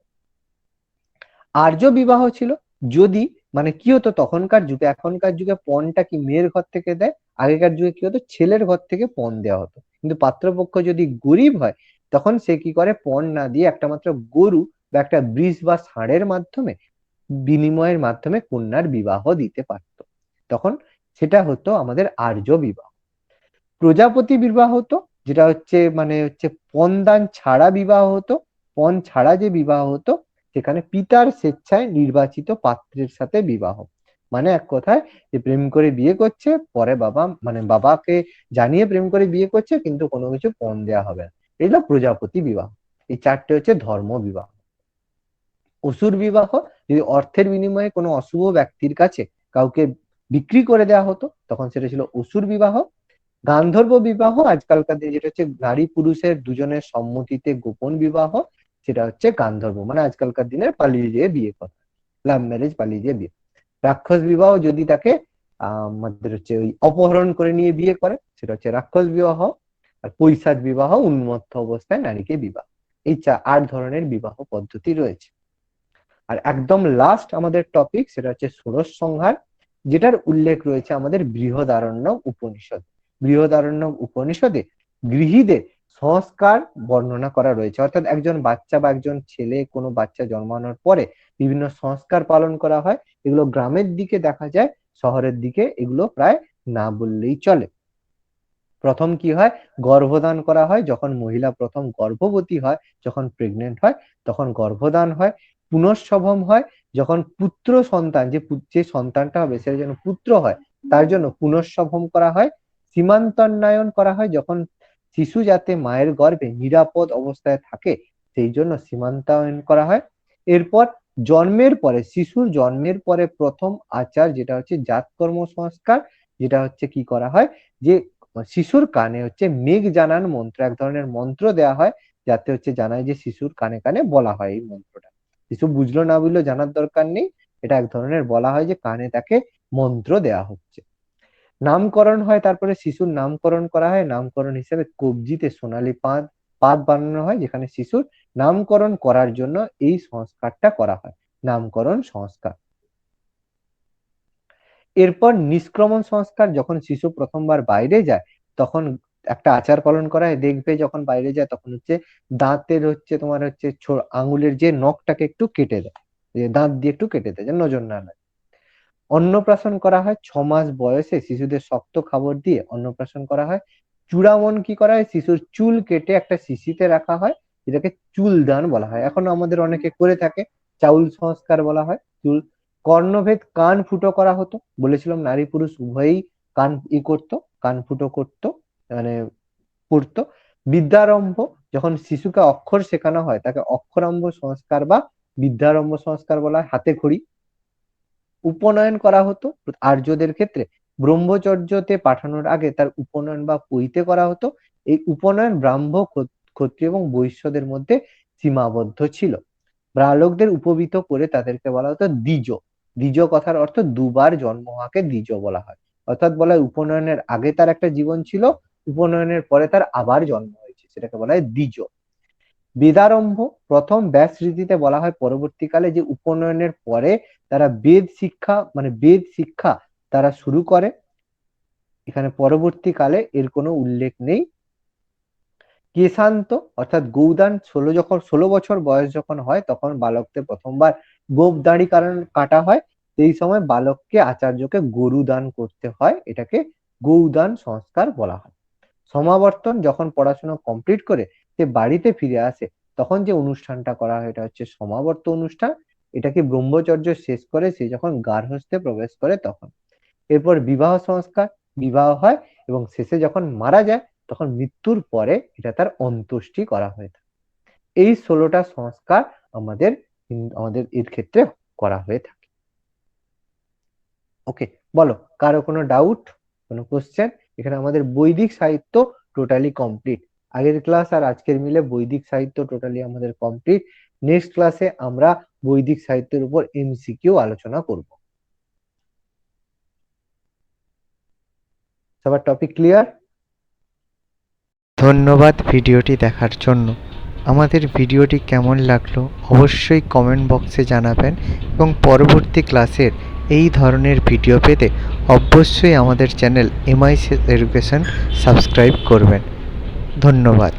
আর্য বিবাহ ছিল যদি, মানে কি হতো তখনকার যুগে, এখনকার যুগে পণটা কি মেয়ের ঘর থেকে দেয়, আগেকার যুগে কি হতো ছেলের ঘর থেকে পণ দেওয়া হতো। কিন্তু পাত্রপক্ষ যদি গরিব হয়, তখন সে কি করে, পণ না দিয়ে একটা মাত্র গরু বা একটা বৃষ বা ষাঁড়ের মাধ্যমে, বিনিময়ের মাধ্যমে কন্যার বিবাহ দিতে পারতো। তখন সেটা হতো আমাদের আর্য বিবাহ। প্রজাপতি বিবাহ হতো, যেটা হচ্ছে মানে হচ্ছে পণদান ছাড়া বিবাহ হতো। পণ ছাড়া যে বিবাহ হতো, সেখানে পিতার স্বেচ্ছায় নির্বাচিত পাত্রের সাথে বিবাহ। মানে এক কথায় যে প্রেম করে বিয়ে করছে, পরে বাবাকে জানিয়ে প্রেম করে বিয়ে করছে, কিন্তু কোনো কিছু পণ দেওয়া হবে না। এগুলো প্রজাপতি বিবাহ। এই চারটে হচ্ছে ধর্ম বিবাহ। অসুর বিবাহ, যদি অর্থের বিনিময়ে কোনো অশুভ ব্যক্তির কাছে কাউকে বিক্রি করে দেওয়া হতো, তখন সেটা ছিল অসুর বিবাহ। গান্ধর্ব বিবাহ, আজকালকার দিনে যেটা হচ্ছে নারী পুরুষের দুজনের সম্মতিতে গোপন বিবাহ, সেটা হচ্ছে গান্ধর্ব, মানে আজকালকার দিনে পালিয়ে যেয়ে বিয়ে করা, লাভ ম্যারেজ, পালিয়ে যেয়ে বিয়ে। রাক্ষস বিবাহ, যদি তাকে আমাদের হচ্ছে ওই অপহরণ করে নিয়ে বিয়ে করে, সেটা হচ্ছে রাক্ষস বিবাহ। আর পৈশাচ বিবাহ, উন্মত্ত অবস্থায় নারীকে বিবাহ। এই 8 ধরনের বিবাহ পদ্ধতি রয়েছে। আর একদম লাস্ট আমাদের টপিক, সেটা হচ্ছে ষোড়শ সংহার, যেটার উল্লেখ রয়েছে আমাদের বৃহদারণ্যক উপনিষদ। বৃহদারণ্যক উপনিষদে গৃহীদের সংস্কার বর্ণনা করা রয়েছে, অর্থাৎ একজন বাচ্চা বা একজন ছেলে, কোনো বাচ্চা জন্মানোর পরে বিভিন্ন সংস্কার পালন করা হয়। এগুলো গ্রামের দিকে দেখা যায়, শহরের দিকে এগুলো প্রায় না বললেই চলে। প্রথম কি হয়, গর্ভদান করা হয়। যখন মহিলা প্রথম গর্ভবতী হয়, যখন প্রেগনেন্ট হয়, তখন গর্ভদান হয়। পুনঃসভম হয়, যখন পুত্র সন্তান, যে সন্তানটা হবে সেটা যেন পুত্র হয়, তার জন্য পুনঃসভম করা হয়। সীমান্তোন্নয়ন করা হয়, যখন শিশু যাতে মায়ের গর্ভে নিরাপদ অবস্থায় থাকে, সেই জন্য সীমান্তয়ন করা হয়। এরপর শিশুর জন্মের পরে প্রথম আচার, যেটা হচ্ছে জাতকর্ম সংস্কার, যেটা হচ্ছে কি করা হয়, যে শিশুর কানে হচ্ছে মেঘ জানান মন্ত্র, এক ধরনের মন্ত্র দেওয়া হয়, যাতে হচ্ছে জানায়, যে শিশুর কানে কানে বলা হয় এই মন্ত্রটা। শিশু বুঝলো না বুঝলো জানার দরকার নেই, এটা এক ধরনের বলা হয় যে কানে তাকে মন্ত্র দেওয়া হচ্ছে। নামকরণ হয়, তারপরে শিশুর নামকরণ করা হয়। নামকরণ হিসেবে কবজিতে সোনালী পাত বানানো হয়, যেখানে শিশুর নামকরণ করার জন্য এই সংস্কারটা করা হয়, নামকরণ সংস্কার। এরপর নিষ্ক্রমণ সংস্কার, যখন শিশু প্রথমবার বাইরে যায়, তখন একটা আচার পালন করা হয়। দেখবে যখন বাইরে যায়, তখন হচ্ছে দাঁতের হচ্ছে তোমার হচ্ছে আঙুলের যে নখটাকে একটু কেটে দেয়, যে দাঁত দিয়ে একটু কেটে দেয়, যেন নজর না লাগে। অন্নপ্রাশন করা হয়, 6 মাস বয়সে শিশুদের শক্ত খাবার দিয়ে অন্নপ্রাশন করা হয়। চূড়ামণ কি করা হয়, শিশুর চুল কেটে একটা শিশিতে রাখা হয়, যেটাকে চুলদান বলা হয়, এখনো আমাদের অনেকে করে থাকে। চাউল সংস্কার বলা হয় চুল। কর্ণভেদ, কান ফুটো করা হতো, বলেছিলাম নারী পুরুষ উভয়ই কান করতো, কান ফুটো করতো, মানে পড়তো। বিদ্যারম্ভ, যখন শিশুকে অক্ষর শেখানো হয়, তাকে অক্ষরাম্ভ সংস্কার বা বিদ্যারম্ভ সংস্কার বলা হয়। হাতে খড়ি। উপনয়ন করা হতো আর্যদের ক্ষেত্রে, ব্রহ্মচর্যতে পাঠানোর আগে তার উপনয়ন বা পৈতে করা হতো। এই উপনয়ন ব্রাহ্ম, ক্ষত্রিয় এবং বৈশ্যদের মধ্যে সীমাবদ্ধ ছিল। বালকদের উপবীত করে তাদেরকে বলা হতো দ্বিজ। দ্বিজ কথার অর্থ দুবার জন্ম হওয়াকে দ্বিজ বলা হয়, অর্থাৎ বলা হয় উপনয়নের আগে তার একটা জীবন ছিল, উপনয়নের পরে তার আবার জন্ম হয়েছে, সেটাকে বলা হয় দ্বিজ। বেদারম্ভ, প্রথম ব্যাস রীতিতে বলা হয় পরবর্তীকালে যে উপনয়নের পরে তারা বেদ শিক্ষা তারা শুরু করে, এখানে পরবর্তীকালে এর কোনো উল্লেখ নেই। কেশান্ত, অর্থাৎ গৌদান, 16 বছর বয়স যখন হয়, তখন বালকদের প্রথমবার গোপ দাড়ি কাটা হয়। সেই সময় বালককে আচার্যকে গরু দান করতে হয়, এটাকে গৌদান সংস্কার বলা হয়। সমাবর্তন, যখন পড়াশোনা কমপ্লিট করে সে বাড়িতে ফিরে আসে, তখন যে অনুষ্ঠানটা করা হয়, এটা হচ্ছে সমাবর্তন অনুষ্ঠান। এটাকে ব্রহ্মচর্য শেষ করে সে যখন গার্হস্থ্যে প্রবেশ করে তখন। এরপর বিবাহ সংস্কার, বিবাহ হয় এবং শেষে যখন মারা যায় তখন মৃত্যুর পরে এটা তার অন্ত্যেষ্টি করা হয়ে থাকে। এই 16টা সংস্কার আমাদের এর ক্ষেত্রে করা হয়ে থাকে। ওকে, বলো কারো কোনো ডাউট, কোনো কোশ্চেন? এখানে আমাদের বৈদিক সাহিত্য টোটালি কমপ্লিট। আগের ক্লাস আর আজকের মিলে বৈদিক সাহিত্য টোটালি আমাদের কমপ্লিট। নেক্সট ক্লাসে আমরা বৈদিক সাহিত্যের উপর এমসিকিউ আলোচনা করব। সবার টপিক ক্লিয়ার? ধন্যবাদ ভিডিওটি দেখার জন্য। আমাদের ভিডিওটি কেমন লাগলো অবশ্যই কমেন্ট বক্সে জানাবেন এবং পরবর্তী ক্লাসের এই ধরনের ভিডিও পেতে অবশ্যই আমাদের চ্যানেল MICS এডুকেশন সাবস্ক্রাইব করবেন। ধন্যবাদ।